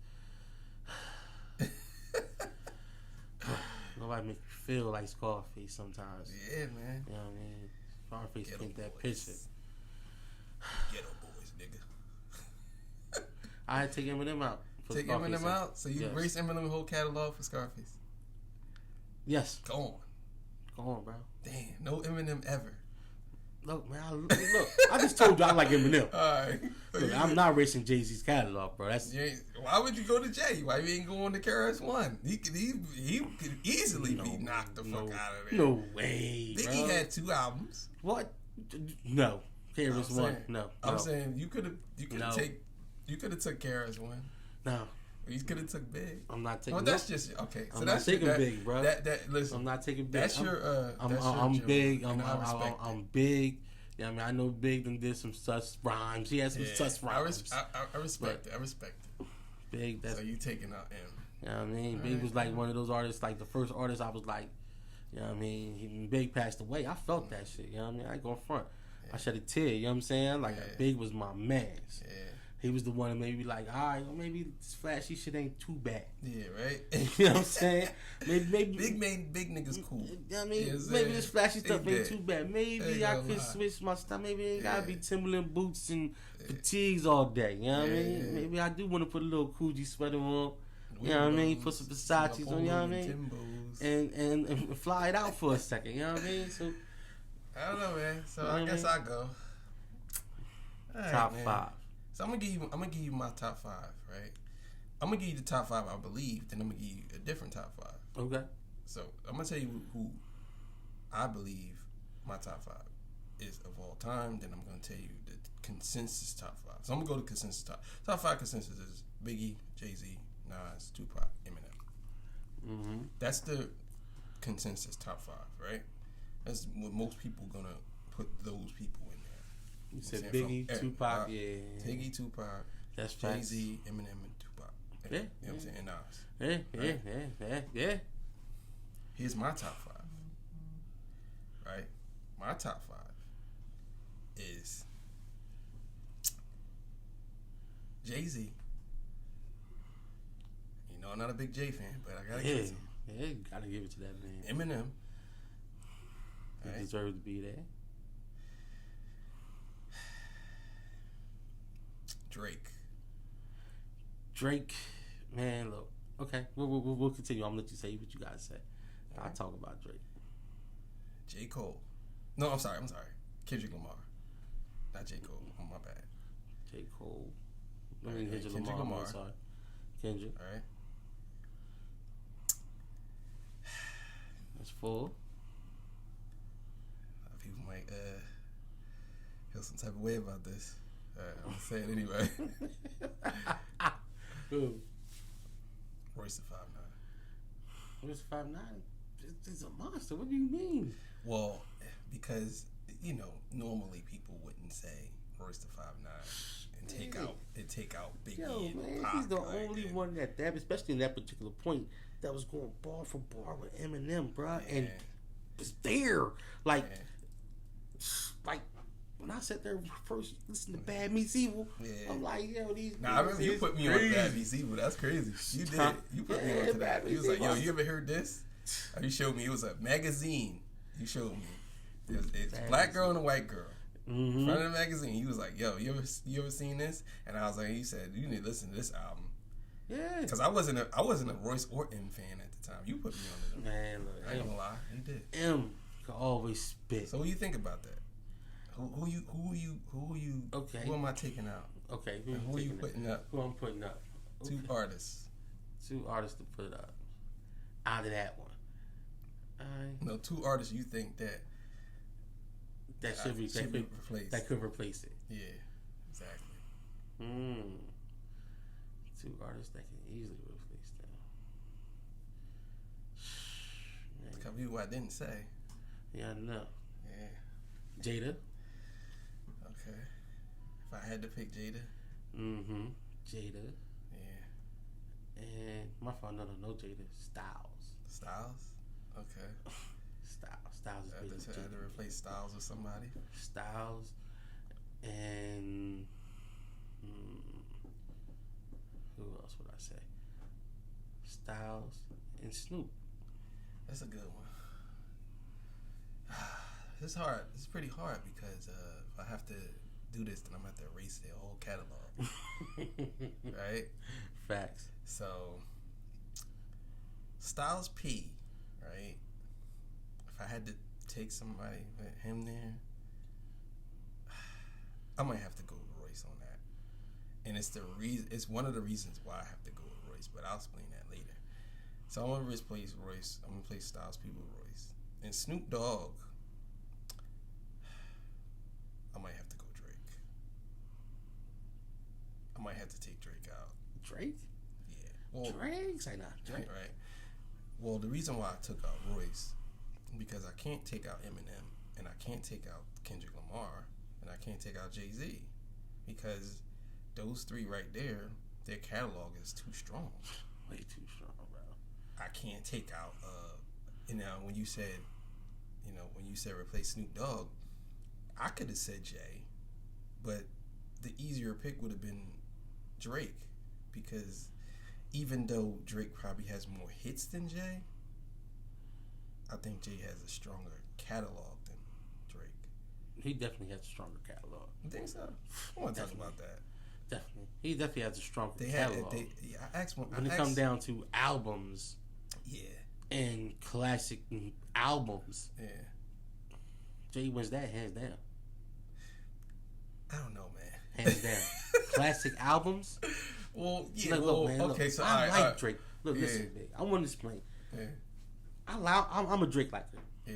Nobody make you feel like Scarface sometimes. Yeah, man. You know what I mean? Scarface paint that picture. Ghetto boys, nigga. I had to take Eminem out. Take Eminem out? So you erase Eminem's whole catalog for Scarface? Yes. Go on, bro. Damn, no Eminem ever. Look, man. I just told you I like Eminem. All right. Look, I'm not erasing Jay-Z's catalog, bro. Why would you go to Jay? Why you ain't going to KRS-One? He could easily be knocked the fuck out of there. No way, Biggie bro. had 2 albums. What? No. KRS-One. No. I'm saying you could have took KRS-One. No. You could have took Big. I'm not taking. Well, that's just okay. So I'm that's not taking Big, bro. Listen, I'm not taking Big. That's your. I'm big. I'm big. Yeah, I mean, I know Big done did some sus rhymes. He has some sus rhymes. I respect it. I respect it. Big. That's, so you taking out M. You know what I mean? Big was like one of those artists, like the first artist I was like, you know what I mean? Big passed away. I felt that shit. You know what I mean? I ain't going front. Yeah. I shed a tear. You know what I'm saying? Like Big was my man's. Yeah. He was the one that made me like, all right, well, maybe this flashy shit ain't too bad. Yeah, right. You know what I'm saying? Maybe Big made big niggas cool. You know what I mean? Maybe this flashy stuff ain't too bad. Maybe I could switch my stuff. Maybe it ain't gotta be Timberland boots and fatigues all day. You know what I mean? Maybe I do want to put a little Coogee sweater on. You know what I mean? Put some Versace's on. You know what I mean? And fly it out for a second. You know what I mean? So I don't know, man. So I guess I go. Top 5. So I'm gonna give you my top 5, right? I'm gonna give you the top 5 I believe, then I'm gonna give you a different top 5. Okay. So I'm gonna tell you who I believe my top 5 is of all time. Then I'm gonna tell you the consensus top 5. So I'm gonna go to consensus top 5 consensus is Biggie, Jay-Z, Nas, Tupac, Eminem. Mm-hmm. That's the consensus top 5, right? That's what most people gonna put those people in. You said Biggie, Tupac, Biggie, Tupac, that's Jay-Z, Eminem, and Tupac. You know what I'm saying? And Nas. Yeah. Here's my top 5. Right? My top 5 is Jay-Z. You know I'm not a big Jay fan, but I gotta give it to him. Yeah, you gotta give it to that man. Eminem. He deserves to be there. Drake, man, look. Okay, we'll continue. I'm gonna let you say what you gotta say. I'll talk about Drake. J. Cole. No, I'm sorry. Kendrick Lamar. Not J. Cole. Oh, my bad. J. Cole. Kendrick Lamar. I'm sorry. Kendrick. All right. That's 4. People might feel some type of way about this. I'm gonna say it anyway. Who? Royce the 5'9". Royce the 5'9". It's a monster. What do you mean? Well, because normally people wouldn't say Royce the 5'9" and take out Biggie. Yo, man, Pac, he's the only one that, especially in that particular point, that was going bar for bar with Eminem, bro, and was there, like. When I sat there first listening to Bad Meets Evil, I'm like, yo, these. I remember you put me on Bad Meets Evil. That's crazy. You did. You put me on to that. You was like, yo, you ever heard this? You showed me. It was a magazine. You showed me. It's a black girl and a white girl. Mm-hmm. In front of the magazine. He was like, yo, you ever seen this? And I was like, he said, you need to listen to this album. Yeah. Because I wasn't a Royce Orton fan at the time. You put me on it. Man, look, I ain't gonna lie. You did. M could always spit. So what do you think about that? Who you? Okay. Who am I taking out? Okay. Who are you putting up? Who I'm putting up? Okay. 2 artists. 2 artists to put up. Out of that one. No, 2 artists you think that should be replaced. That could replace it. Yeah, exactly. 2 artists that can easily replace them. A couple people I didn't say. Yeah, I know. Yeah. Jada. Okay. If I had to pick Jada. Jada. Yeah. My phone, no Jada. Styles. Styles? Okay. Styles is bigger than Jada. Had to replace Styles with somebody? Styles and who else would I say? Styles and Snoop. That's a good one. It's hard. It's pretty hard because if I have to do this, then I'm going to have to erase their whole catalog. Right? Facts. So, Styles P, right? If I had to take somebody with him there, I might have to go with Royce on that. And it's one of the reasons why I have to go with Royce, but I'll explain that later. So I'm going to replace Royce. I'm going to play Styles P with Royce. And Snoop Dogg, I might have to go Drake. I might have to take Drake out. Drake? Yeah. Well, Drake? Say not Drake. Right. Well, the reason why I took out Royce, because I can't take out Eminem, and I can't take out Kendrick Lamar, and I can't take out Jay-Z, because those three right there, their catalog is too strong. Way too strong, bro. I can't take out, when you said replace Snoop Dogg, I could have said Jay, but the easier pick would have been Drake, because even though Drake probably has more hits than Jay, I think Jay has a stronger catalog than Drake. He definitely has a stronger catalog. You think so? I want to talk about that. Definitely. He definitely has a stronger catalog. I asked when it comes down to albums, and classic albums, Jay wins that hands down. I don't know, man. Hands down. Classic albums. Well, yeah. Look, man, okay, look, so I like Drake. Look, listen, big. I want to explain. Yeah. I'm a Drake liker. Yeah.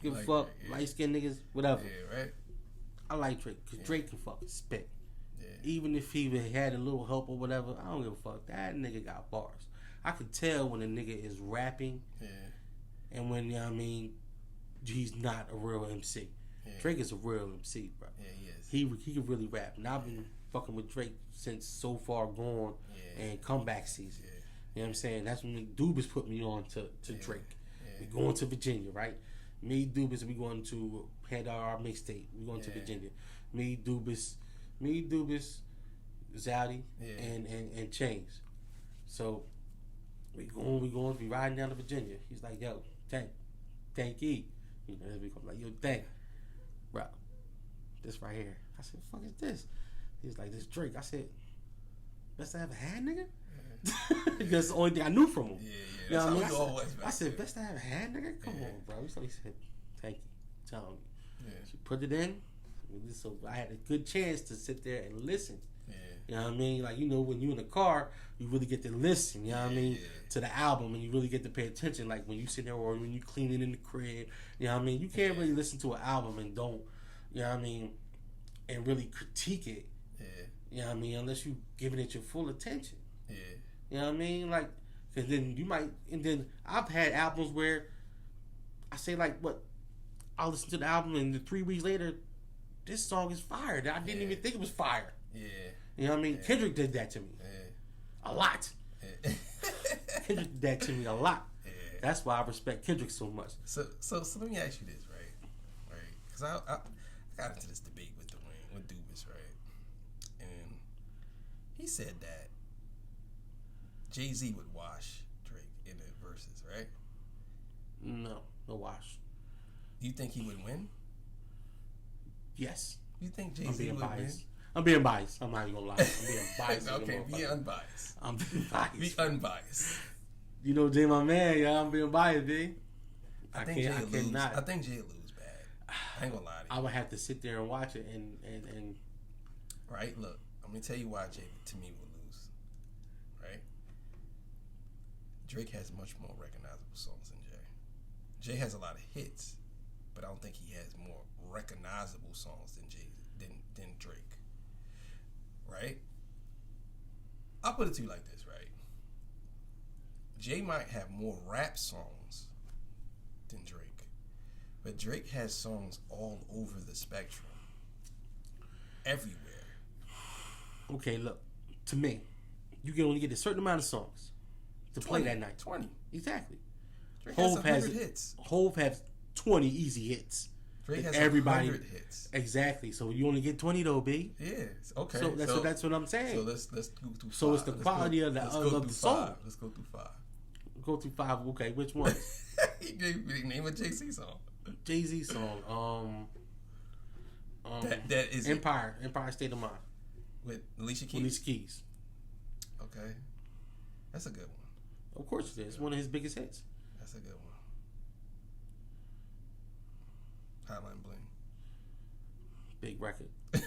Give a fuck, light skinned niggas, whatever. Yeah, right. I like Drake because Drake can fucking spit. Yeah. Even if he had a little help or whatever, I don't give a fuck. That nigga got bars. I can tell when a nigga is rapping. Yeah. And when, he's not a real MC. Yeah. Drake is a real MC, bro. Yeah, he is. He can really rap. And I've been fucking with Drake since So Far Gone and Comeback Season. Yeah. You know what I'm saying? That's when Dubas put me on to Drake. Yeah. We going to Virginia, right? Me, Dubas, we going to head our mixtape. We going to Virginia. Me, Dubas, Zowdy, and Chains. So we riding down to Virginia. He's like, yo, Tank E. You know, we come like, yo, Tank, bro, this right here. I said, fuck is this? He's like, this Drake. I said, best I ever had, nigga? That's the only thing I knew from him. Yeah. That's how we always. I said, best I ever had, nigga? Come on, bro. So he said, thank you. Tell me. Yeah. She put it in. So I had a good chance to sit there and listen. Yeah. You know what I mean? Like, when you're in the car, you really get to listen, you know what I mean, to the album, and you really get to pay attention. Like, when you sit there or when you cleaning in the crib, you know what I mean? You can't really listen to an album and don't, you know what I mean, and really critique it. Yeah. You know what I mean? Unless you giving it your full attention. Yeah. You know what I mean? Like, because then you might, and then I've had albums where I say, like, I'll listen to the album and 3 weeks later, this song is fire. I didn't even think it was fire. Yeah. You know what I mean? Kendrick did that to me. A lot. Kendrick did that to me a lot. That's why I respect Kendrick so much. So let me ask you this, right? Because I got into this debate with Dubas, right? And he said that Jay-Z would wash Drake in the verses, right? No wash. You think he would win? Yes. You think Jay-Z would win? I'm being biased. I'm not even gonna lie. I'm being biased. Okay, be unbiased. I'm being biased. Be unbiased. You know, Jay, my man, I'm being biased, B. I think Jay lose. I think Jay lose bad. I ain't gonna lie to you. I would have to sit there and watch it and Right, look, I'm gonna tell you why Jay to me will lose. Right? Drake has much more recognizable songs than Jay. Jay has a lot of hits, but I don't think he has more recognizable songs than Drake. Right? I'll put it to you like this, right? Jay might have more rap songs than Drake, but Drake has songs all over the spectrum, everywhere. Okay, look, to me, you can only get a certain amount of songs. to play that night. 20. Exactly. Drake has 100 hits. Hove has 20 easy hits. Drake has everybody 100 hits. Exactly. So you only get 20 though, B. Yeah. Okay. So that's what I'm saying. So let's go through 5. So it's the quality of the song. Let's go through 5. Go through 5. Okay, which one? Name a Jay-Z song. Jay-Z song. That is Empire State of Mind. With Alicia Keys. Keys. Okay. That's a good one. Of course it is. One of his biggest hits. That's a good one. Hotline Bling. Big record. That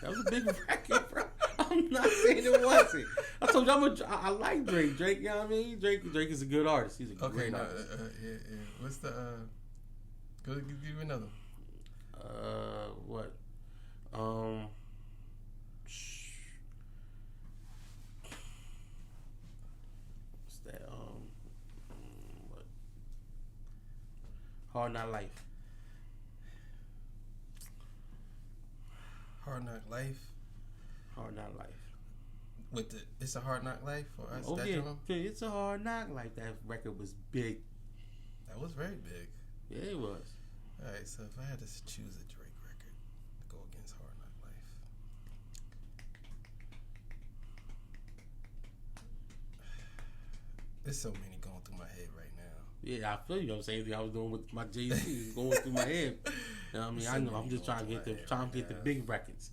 was a big record, bro. I'm not saying it wasn't. I told you I like Drake. Drake, you know what I mean? Drake is a good artist. He's a great artist. Yeah. What's the go give you another. What? What's that? What? Hard Knock Life. Hard Knock Life. Hard Knock Life. With the It's a Hard Knock Life for us. Oh yeah, It's a Hard Knock Life. That record was big. That was very big. Yeah, it was. All right, so if I had to choose a Drake record to go against Hard Knock Life, there's so many going through my head right now. Yeah, I feel you. I'm saying I was doing with my Jay-Z going through my head. You know what I mean? I know. I'm just trying to get the big records,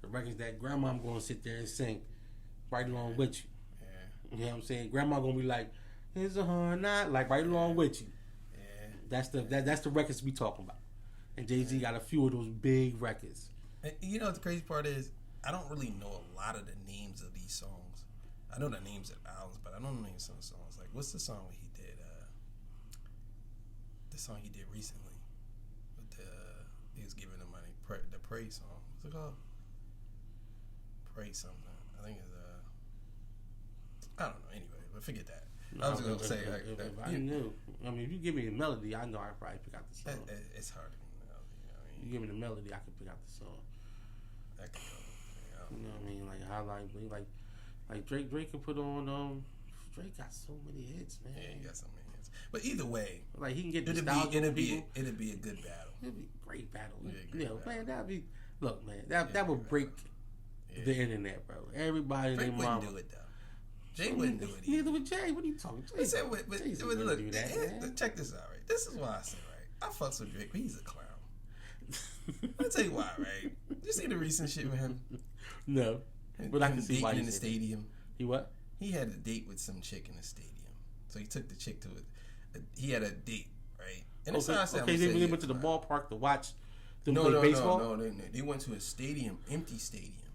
the records that grandma I'm going to sit there and sing right along with you. Yeah. You know what I'm saying? Grandma gonna be like, "It's a hard night," like right along with you. Yeah. That's the records we talking about. And Jay-Z got a few of those big records. And you know what the crazy part is? I don't really know a lot of the names of these songs. I know the names of albums, but I don't know names of the songs. Like, what's the song he did? The song he did recently with he was giving the money. The Pray song. What's it called? Pray something. I think it's I don't know. Anyway, but forget that. No, I was gonna say if I knew. I mean, if you give me a melody, I know I probably pick out the song. It's hard to give me a melody. You know what I mean? You give me the melody, I can pick out the song. I can go. You know what I mean? Like Hotline Bling, like Drake can put on. Drake got so many hits, man. Yeah, he got so many hits. But either way, like he can get it'd be a good battle. It'd be a great battle. Battle. Man, that'd be. Look, man, that would break the internet, bro. Everybody, Drake wouldn't do it though. Jay wouldn't do it either. Neither would Jay. What are you talking? Jay said, look, do that, check this out, right? This is why I say, right? I fucks with Drake, but he's a clown. I'll tell you why, right? You see the recent shit with him? No, but I can see why in the stadium. He what? He had a date with some chick in the stadium, so he took the chick to it. He had a date, right? And they went to the ballpark to watch them play baseball. No, they went to a stadium, empty stadium.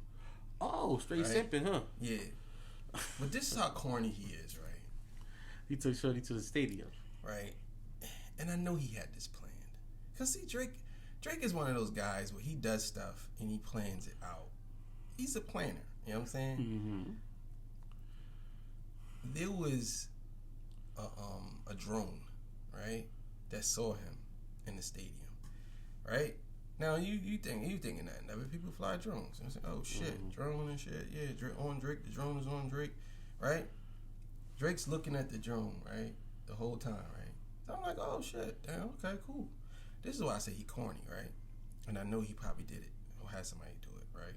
Oh, straight simping, huh? Yeah. But this is how corny he is, right? He took Shorty to the stadium. Right. And I know he had this planned. Because, see, Drake is one of those guys where he does stuff and he plans it out. He's a planner. You know what I'm saying? Mm-hmm. There was a drone, right, that saw him in the stadium, right? Now, you thinking nothing of it. People fly drones. And say, oh, shit, drone and shit. Yeah, on Drake. The drone is on Drake, right? Drake's looking at the drone, right, the whole time, right? So I'm like, oh, shit, damn, okay, cool. This is why I say he corny, right? And I know he probably did it or had somebody do it, right?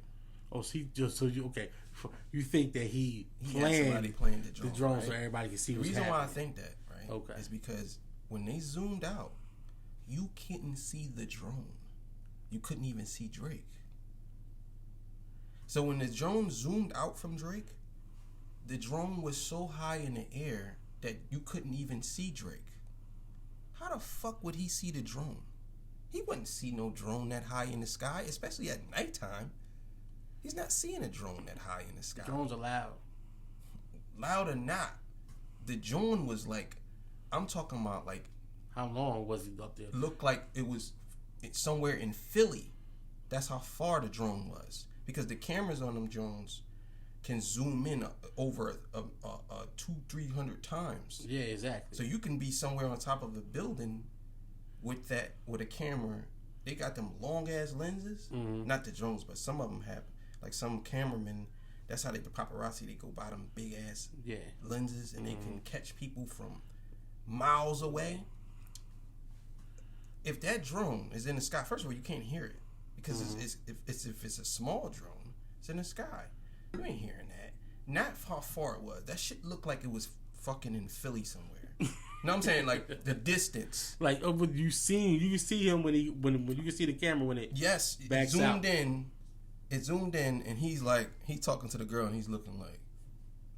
Oh, so you think that he planned the drone, right? So everybody can see what's happening. The reason why I think that, right, okay, is because when they zoomed out, you couldn't see the drone. You couldn't even see Drake. So when the drone zoomed out from Drake, the drone was so high in the air that you couldn't even see Drake. How the fuck would he see the drone? He wouldn't see no drone that high in the sky, especially at nighttime. He's not seeing a drone that high in the sky. Drones are loud. Loud or not, the drone was like, I'm talking about like... How long was he up there? Looked like it's somewhere in Philly. That's how far the drone was. Because the cameras on them drones can zoom in over 200-300 times. Yeah, exactly. So you can be somewhere on top of a building with a camera. They got them long ass lenses. Mm-hmm. Not the drones, but some of them have. Like some cameramen That's how the paparazzi, they go buy them big ass lenses, and they can catch people from miles away. If that drone is in the sky, first of all, you can't hear it because if it's a small drone, it's in the sky. You ain't hearing that. Not how far it was. That shit looked like it was fucking in Philly somewhere. You know what I'm saying? Like the distance. Like when you can see him when you can see the camera when it backs zoomed in. It zoomed in, and he's talking to the girl, and he's looking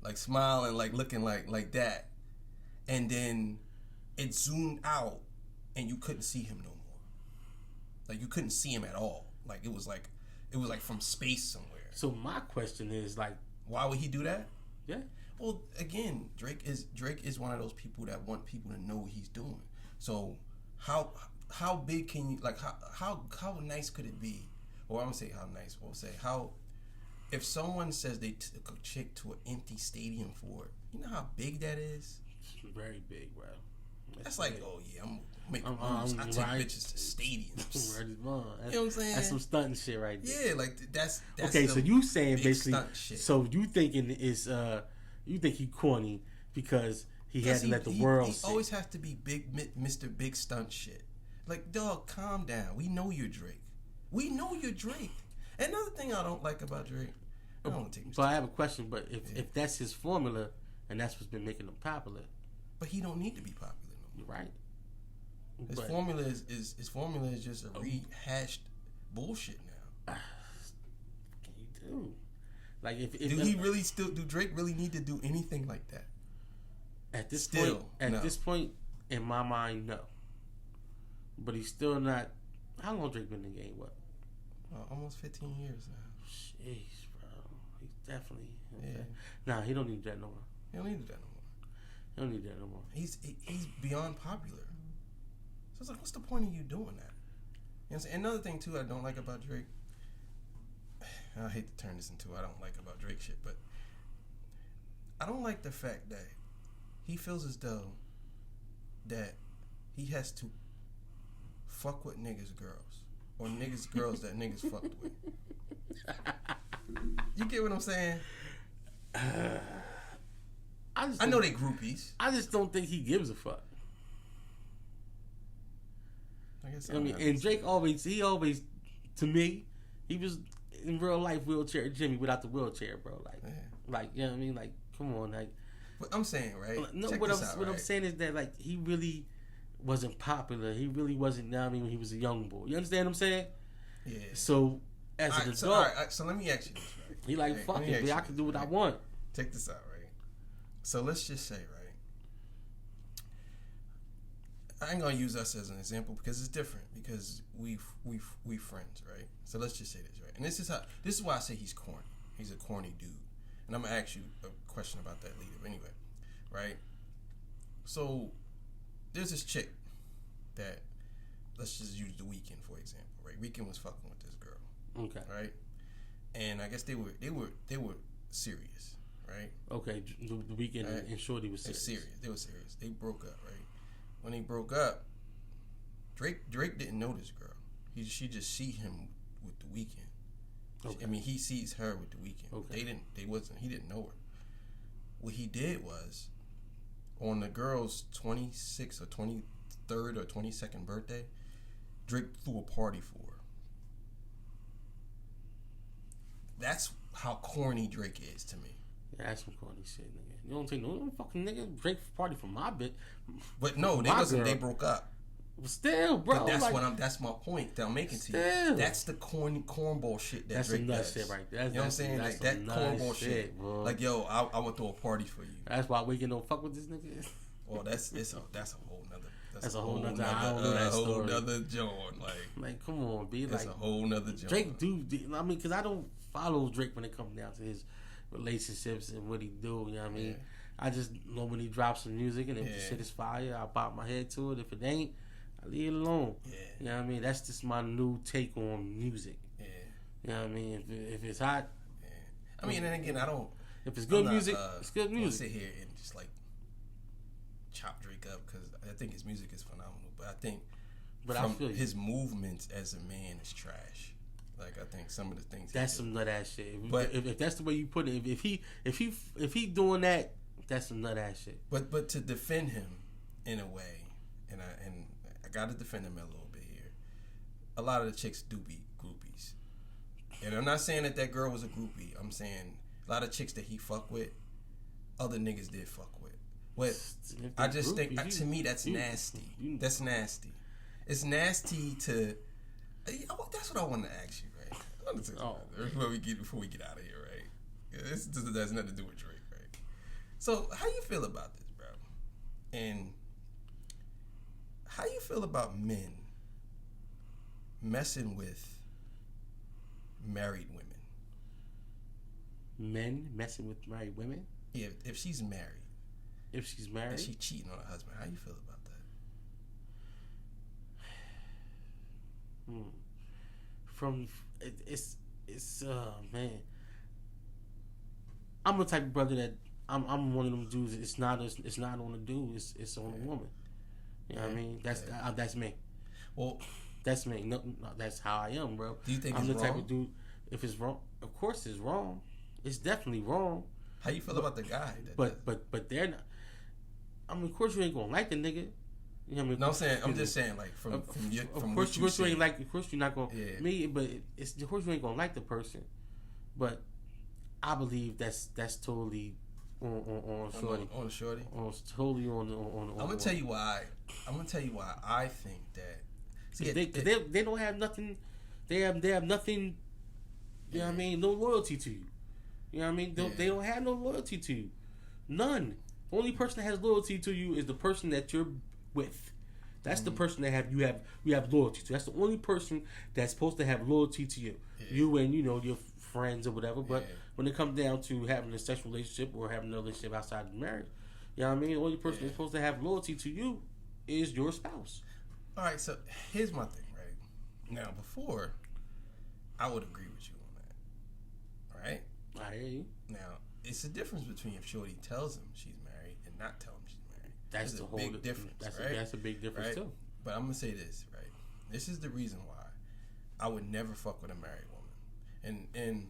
like smiling, like looking like that, and then it zoomed out, and you couldn't see him no more. Like you couldn't see him at all. Like it was like from space somewhere. So my question is like, why would he do that? Yeah. Well, again, Drake is one of those people that want people to know what he's doing. So how big can you, like, how nice could it be? Or I'm gonna say how nice. We'll say how, if someone says they took a chick to an empty stadium for it, you know how big that is? It's very big, bro. That's like, oh yeah, I'm making moves. I take bitches to stadiums. Right, you know what I'm saying? That's some stunting shit right there. Yeah, like that's okay. So you saying basically, so you thinking is you think he corny because he had to let the world see. He always has to be big, Mr. Big Stunt shit. Like, dog, calm down. We know you're Drake. We know you're Drake. Another thing I don't like about Drake, I don't take But I have a question. But if that's his formula and that's what's been making him popular, but he don't need to be popular no more. Right. His formula is just a rehashed bullshit now. Can you do? Like if do Drake really need to do anything like that? At this point, in my mind, no. But he's still not. How long Drake been in the game? What? Almost 15 years now. Jeez, bro. He's definitely okay. Nah, he don't need that no more. He don't need that no more. He's beyond popular. So it's like, what's the point of you doing that? You know what I'm saying? Another thing too I don't like about Drake. I hate to turn this into I don't like about Drake shit, but I don't like the fact that he feels as though that he has to fuck with niggas' girls or niggas' girls that niggas fucked with. You get what I'm saying? I know they groupies. I just don't think he gives a fuck. I guess and Drake always, to me, he was in real life wheelchair Jimmy without the wheelchair, bro. Like you know what I mean? Like, come on, like. But I'm saying, right? No, what I'm saying is that like he really wasn't popular. He really wasn't. You know what I mean, when he was a young boy, you understand what I'm saying? Yeah. So as an adult, so let me ask you this. Right? He like fuck it, I can do what I want. Check this out, right? So let's just say, right? I ain't gonna use us as an example because it's different because we friends, right? So let's just say this, right? And this is why I say he's corny. He's a corny dude. And I'm gonna ask you a question about that later. Anyway, right? So there's this chick that, let's just use The Weeknd for example, right? Weeknd was fucking with this girl, okay, right? And I guess they were serious, right? Okay, The Weeknd right? And Shorty was serious. They were serious. They broke up, right? When they broke up, Drake didn't know this girl. She just see him with The Weeknd. Okay. I mean, he sees her with The Weeknd. Okay. He didn't know her. What he did was, on the girl's 26th or 23rd or 22nd birthday, Drake threw a party for her. That's how corny Drake is to me. Yeah, that's some corny shit, nigga. You don't take no fucking nigga Drake party for my bit. But no, they wasn't. They broke up. But still, bro. But that's my point that I'm making to you. That's the cornball shit that that's Drake does. Shit right there. You know what I'm saying? Like that cornball shit, bro. Like, yo, I would throw a party for you. That's why Weeknd don't fuck with this nigga. Well, that's a whole nother. That's a whole nother joint. Like, come on, be that's like a whole nother joint. Drake I mean, because I don't follow Drake when it comes down to his relationships and what he do. You know what I mean? Yeah. I just know when he drops some music and if the shit is fire, I bob my head to it. If it ain't, I leave it alone. Yeah. You know what I mean? That's just my new take on music. Yeah. You know what I mean? If it's hot. Yeah. I mean, and again, I don't. If it's good music, it's good music. I sit here and just like chop Drake up because I think his music is phenomenal. But I think his movements as a man is trash. Like I think some of the things that's some nut ass shit. But if that's the way you put it, if he doing that, that's some nut ass shit. But to defend him in a way, and I got to defend him a little bit here. A lot of the chicks do be groupies, and I'm not saying that girl was a groupie. I'm saying a lot of chicks that he fuck with, other niggas did fuck with. But I just think to me that's nasty. That's nasty. It's nasty to. That's what I want to ask you, right? Before we get out of here, right? This has nothing to do with Drake, right? So how you feel about this, bro? And how you feel about men messing with married women? Men messing with married women? Yeah, if she's married. If she's married? And she cheating on her husband. How you feel about that? From it's man. I'm the type of brother that I'm one of them dudes. It's not on the dude. It's on the woman. You know what I mean? That's me. Well, that's me. No, that's how I am, bro. Do you think I'm it's the type of dude? If it's wrong, of course it's wrong. It's definitely wrong. How you feel about the guy? But they're not. I mean, of course you ain't gonna like the nigga. You know what I mean? No, I'm just saying, like from course you ain't like. Of course you're not gonna me, but it's of course you ain't gonna like the person. But I believe that's totally on shorty. On shorty. Totally on. I'm gonna tell you why. I think that. See, they don't have nothing. They have nothing. You know what I mean? No loyalty to you. You know what I mean? They don't have no loyalty to you. None. The only person that has loyalty to you is the person that you're with. That's the person that you have loyalty to. That's the only person that's supposed to have loyalty to you. Yeah. You and your friends or whatever. But when it comes down to having a sexual relationship or having a relationship outside of marriage, you know what I mean? The only person that's supposed to have loyalty to you is your spouse. All right, so here's my thing, right? Now, before, I would agree with you on that. Right? I hear you. Now, it's a difference between if Shorty tells him she's married and not tell him she's married. That's a big difference, right? That's a big difference, right? Too. But I'm going to say this, right? This is the reason why I would never fuck with a married woman. And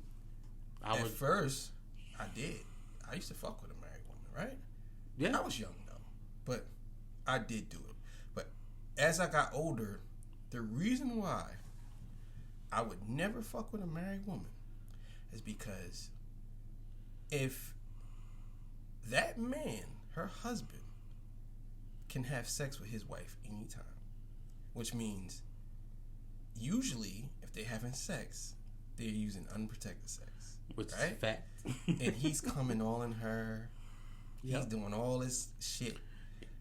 at first, I did. I used to fuck with a married woman, right? Yeah. I was young, though. But I did do it. But as I got older, the reason why I would never fuck with a married woman is because if that man, her husband, can have sex with his wife anytime, which means usually if they're having sex, they're using unprotected sex, which is fact. And he's coming all in her. He's doing all this shit,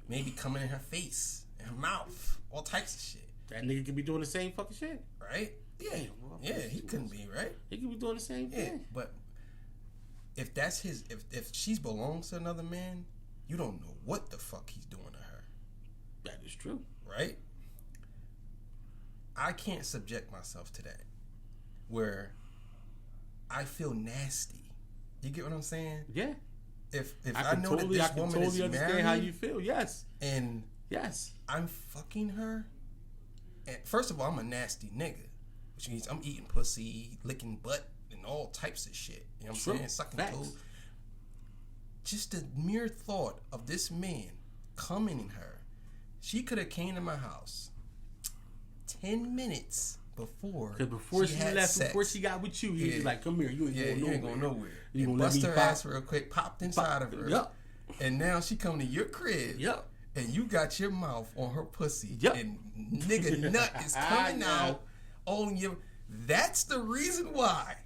maybe coming in her face, in her mouth, all types of shit. That nigga could be doing the same fucking shit, right? Yeah, he couldn't be, right? He could be doing the same thing. But if that's his, if she belongs to another man, you don't know what the fuck he's doing to her. That is true, right? I can't subject myself to that, where I feel nasty. You get what I'm saying? Yeah. If I know that this woman is married, understand how you feel. Yes. And yes, I'm fucking her. And first of all, I'm a nasty nigga, which means I'm eating pussy, licking butt, and all types of shit. You know what I'm saying? Sucking toes. Just the mere thought of this man coming in her, she could have came to my house 10 minutes before she left, sex. Before she got with you, he was like, "Come here, you ain't going nowhere. You gonna bust her ass real quick, popped inside of her, and now she come to your crib, and you got your mouth on her pussy, and nigga nut is coming out on your. That's the reason why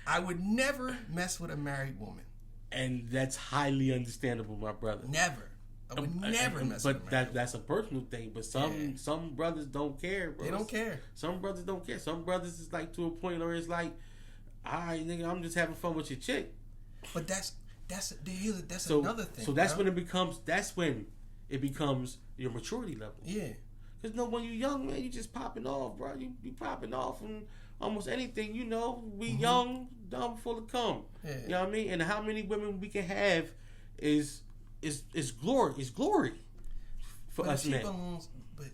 I would never mess with a married woman, and that's highly understandable, my brother. Never. I would never mess with a But that's a personal thing. But some brothers don't care, bro. They don't care. Some brothers don't care. Some brothers is like to a point where it's like, all right, nigga, I'm just having fun with your chick. But that's another thing. So that's when it becomes your maturity level. Yeah. Because when you're young, man, you just popping off, bro. You popping off from almost anything, we young, dumb, full of cum. Yeah. You know what I mean? And how many women we can have is glory. It's glory for us men. But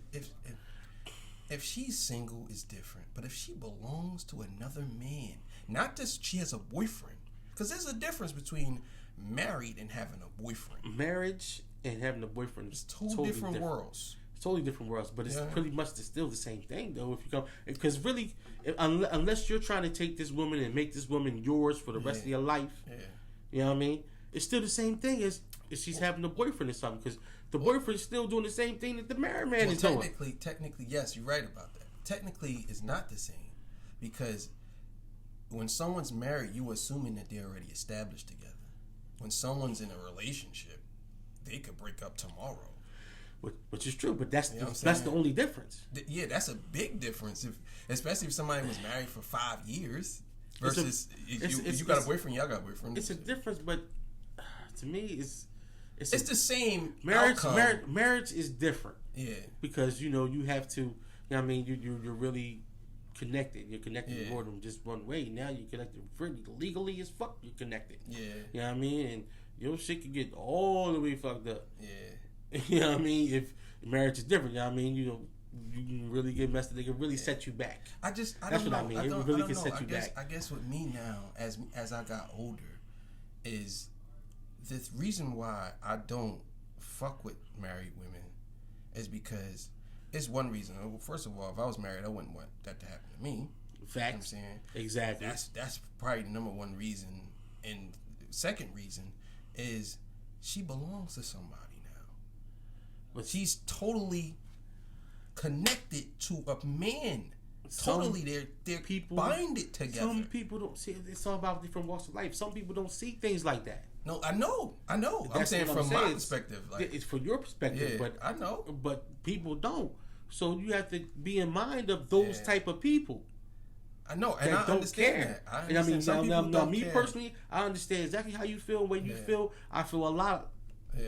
if she's single, it's different. But if she belongs to another man, not just she has a boyfriend, because there's a difference between married and having a boyfriend. Marriage and having a boyfriend is totally different worlds. Totally different worlds, but it's pretty much still the same thing, though. If you come, because really, unless you're trying to take this woman and make this woman yours for the rest of your life, you know what I mean? It's still the same thing as if she's having a boyfriend or something, because the boyfriend's still doing the same thing that the married man is doing. Technically, yes, you're right about that. Technically, it's not the same, because when someone's married, you're assuming that they're already established together. When someone's in a relationship, they could break up tomorrow. Which is true, but that's the only difference. Yeah, that's a big difference. Especially if somebody was married for 5 years versus you got a boyfriend, y'all got a boyfriend. It's a difference, but to me, it's the same marriage. Outcome. Marriage is different. Yeah, because you have to. You know what I mean, you're really connected. You're connected more than just one way. Now you're connected really legally as fuck. You're connected. Yeah, you know what I mean, and your shit can get all the way fucked up. Yeah. You know what I mean? If marriage is different, you know what I mean? You can really get messed up. They can really set you back. That's what I mean. It really can set you back. I guess with me now, as I got older, is the reason why I don't fuck with married women is because it's one reason. First of all, if I was married, I wouldn't want that to happen to me. Facts. You know what I'm saying? Exactly. That's probably the number one reason. And second reason is she belongs to somebody. But she's totally connected to a man. Totally, they're people binded together. Some people don't see. It's all about different walks of life. Some people don't see things like that. No, I know. I'm saying from my perspective. Like, it's from your perspective, but I know. But people don't. So you have to be in mind of those type of people. I know, and I don't care. And I mean, now, me personally, I understand exactly how you feel. When you feel, I feel a lot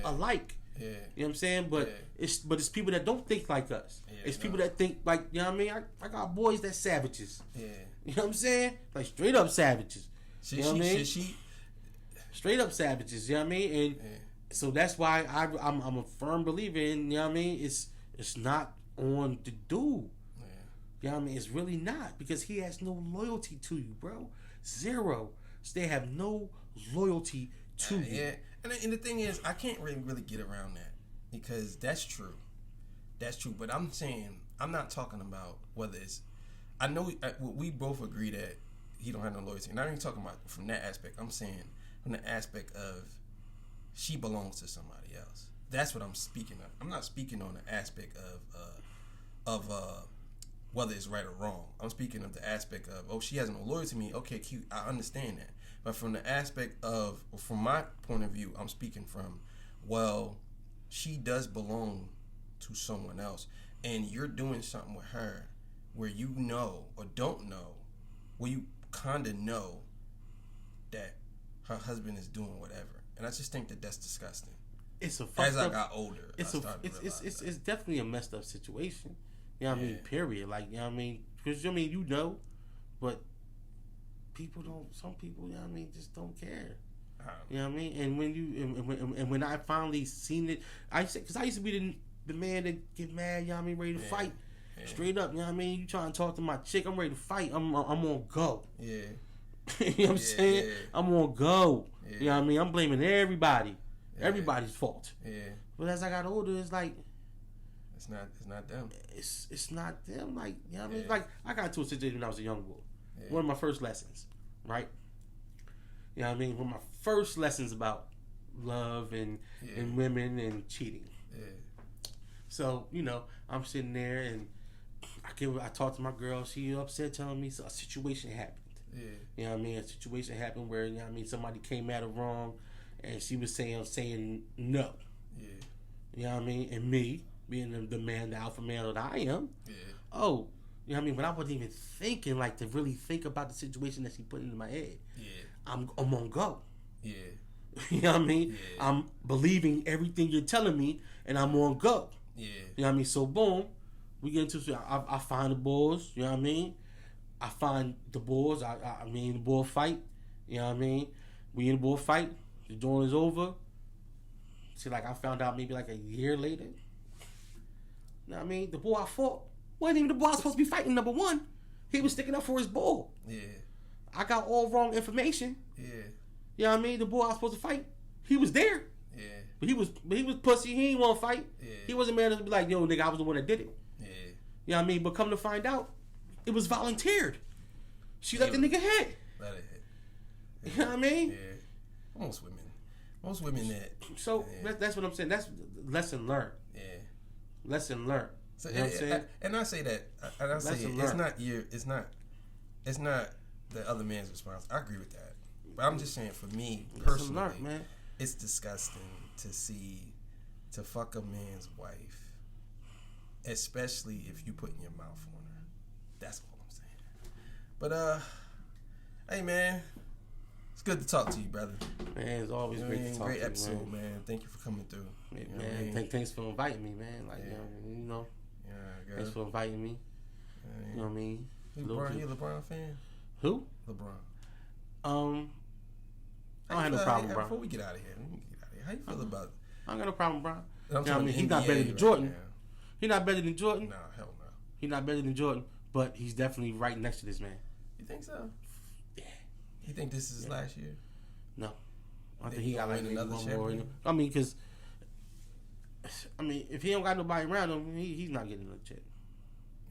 alike. Yeah. You know what I'm saying? But it's people that don't think like us. Yeah, it's people that think like, you know what I mean? I got boys that savages. Yeah. You know what I'm saying? Like straight up savages. You know what I mean? Straight up savages, you know what I mean? And so that's why I'm a firm believer in, you know what I mean? It's not on the dude. Yeah. You know what I mean? It's really not, because he has no loyalty to you, bro. Zero. So they have no loyalty to you. Yeah. And the thing is, I can't really get around that, because that's true. That's true. But I'm saying, I'm not talking about whether it's... I know we both agree that he don't have no loyalty. And I'm not even talking about from that aspect. I'm saying from the aspect of she belongs to somebody else. That's what I'm speaking of. I'm not speaking on the aspect of whether it's right or wrong. I'm speaking of the aspect of, she has no loyalty to me. Okay, cute. I understand that. But from the aspect of, from my point of view, I'm speaking from, well, she does belong to someone else, and you're doing something with her where you know or don't know, where you kind of know that her husband is doing whatever, and I just think that that's disgusting. It's a as I got older, it's definitely a messed up situation. You know what I mean? Period. Like, you know what I mean? Because you know, but. People don't. Some people, you know what I mean, just don't care. You know what I mean? And when you when I finally seen it, because I used to be the man that get mad. You know what I mean? Ready to fight, straight up. You know what I mean? You trying to talk to my chick? I'm ready to fight. I'm on go. Yeah. You know what I'm saying? I'm on go. Yeah. You know what I mean? I'm blaming everybody. Yeah. Everybody's fault. Yeah. But as I got older, it's like. It's not them. It's not them. Like, you know what I mean? Like, I got into a situation when I was a young boy. Yeah. One of my first lessons, right? You know what I mean? One of my first lessons about love and women and cheating. Yeah. So, I'm sitting there and I talked to my girl. She upset, telling me a situation happened. Yeah. You know what I mean? A situation happened where, you know what I mean, somebody came at her wrong and she was saying no. Yeah. You know what I mean? And me, being the man, the alpha male that I am, you know what I mean? But I wasn't even thinking, like, to really think about the situation that she put into my head. Yeah. I'm on go. Yeah. You know what I mean? Yeah. I'm believing everything you're telling me, and I'm on go. Yeah. You know what I mean? So, boom, we get into, I find the boys, you know what I mean? I find the boys, I mean, the bull fight, you know what I mean? We in the bull fight, the joint is over. See, like, I found out maybe like a year later. You know what I mean? The boy I fought Wasn't even the boy I was supposed to be fighting, number one. He was sticking up for his bull. Yeah. I got all wrong information. Yeah. You know what I mean? The boy I was supposed to fight, he was there. Yeah. But he was pussy. He didn't want to fight. Yeah. He wasn't man to be like, yo, nigga, I was the one that did it. Yeah. You know what I mean? But come to find out, it was volunteered. She let the nigga hit. Let it hit. Yeah. You know what I mean? Yeah. Most women that. So that's what I'm saying. That's lesson learned. Yeah. Lesson learned. So, you know what I'm saying? And I say that. And I say it's not the other man's response. I agree with that. But I'm just saying, for me personally, learned, man. It's disgusting to fuck a man's wife, especially if you putting your mouth on her. That's all I'm saying. But hey man, it's good to talk to you, brother. Man, it's always great to talk to you. Great episode, man. Thank you for coming through. Yeah, man, thanks for inviting me, man. Like you know. Yeah, thanks for inviting me. You know what I mean? You a LeBron fan? Who? LeBron. I don't have no problem, bro. Before we get out of here, how you feel about? I don't got no problem, bro. You know what I mean? He's not better than Jordan. Now. He's not better than Jordan. No, hell no. He's not better than Jordan, but he's definitely right next to this man. You think so? Yeah. You think this is his last year? No. I think he got like another one more. champion? I mean, because if he don't got nobody around him, he's not getting another chip.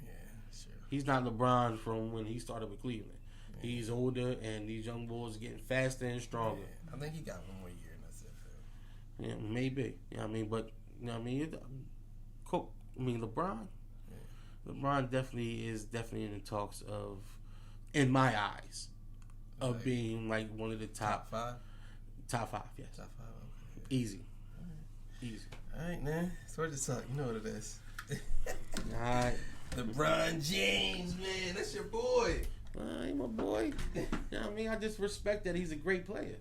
Yeah, sure. He's not LeBron from when he started with Cleveland. Yeah. He's older, and these young boys are getting faster and stronger. Yeah. I think he got one more year, and that's it. Yeah, maybe. You know what I mean? But, you know what I mean? LeBron? Yeah. LeBron definitely is in the talks of, in my eyes, of being like one of the top 5? Top 5, yes. Top 5, okay. Easy. All right. Easy. All right, man. Swear to talk. You know what it is. All right. LeBron James, man. That's your boy. He my boy. You know what I mean? I just respect that he's a great player.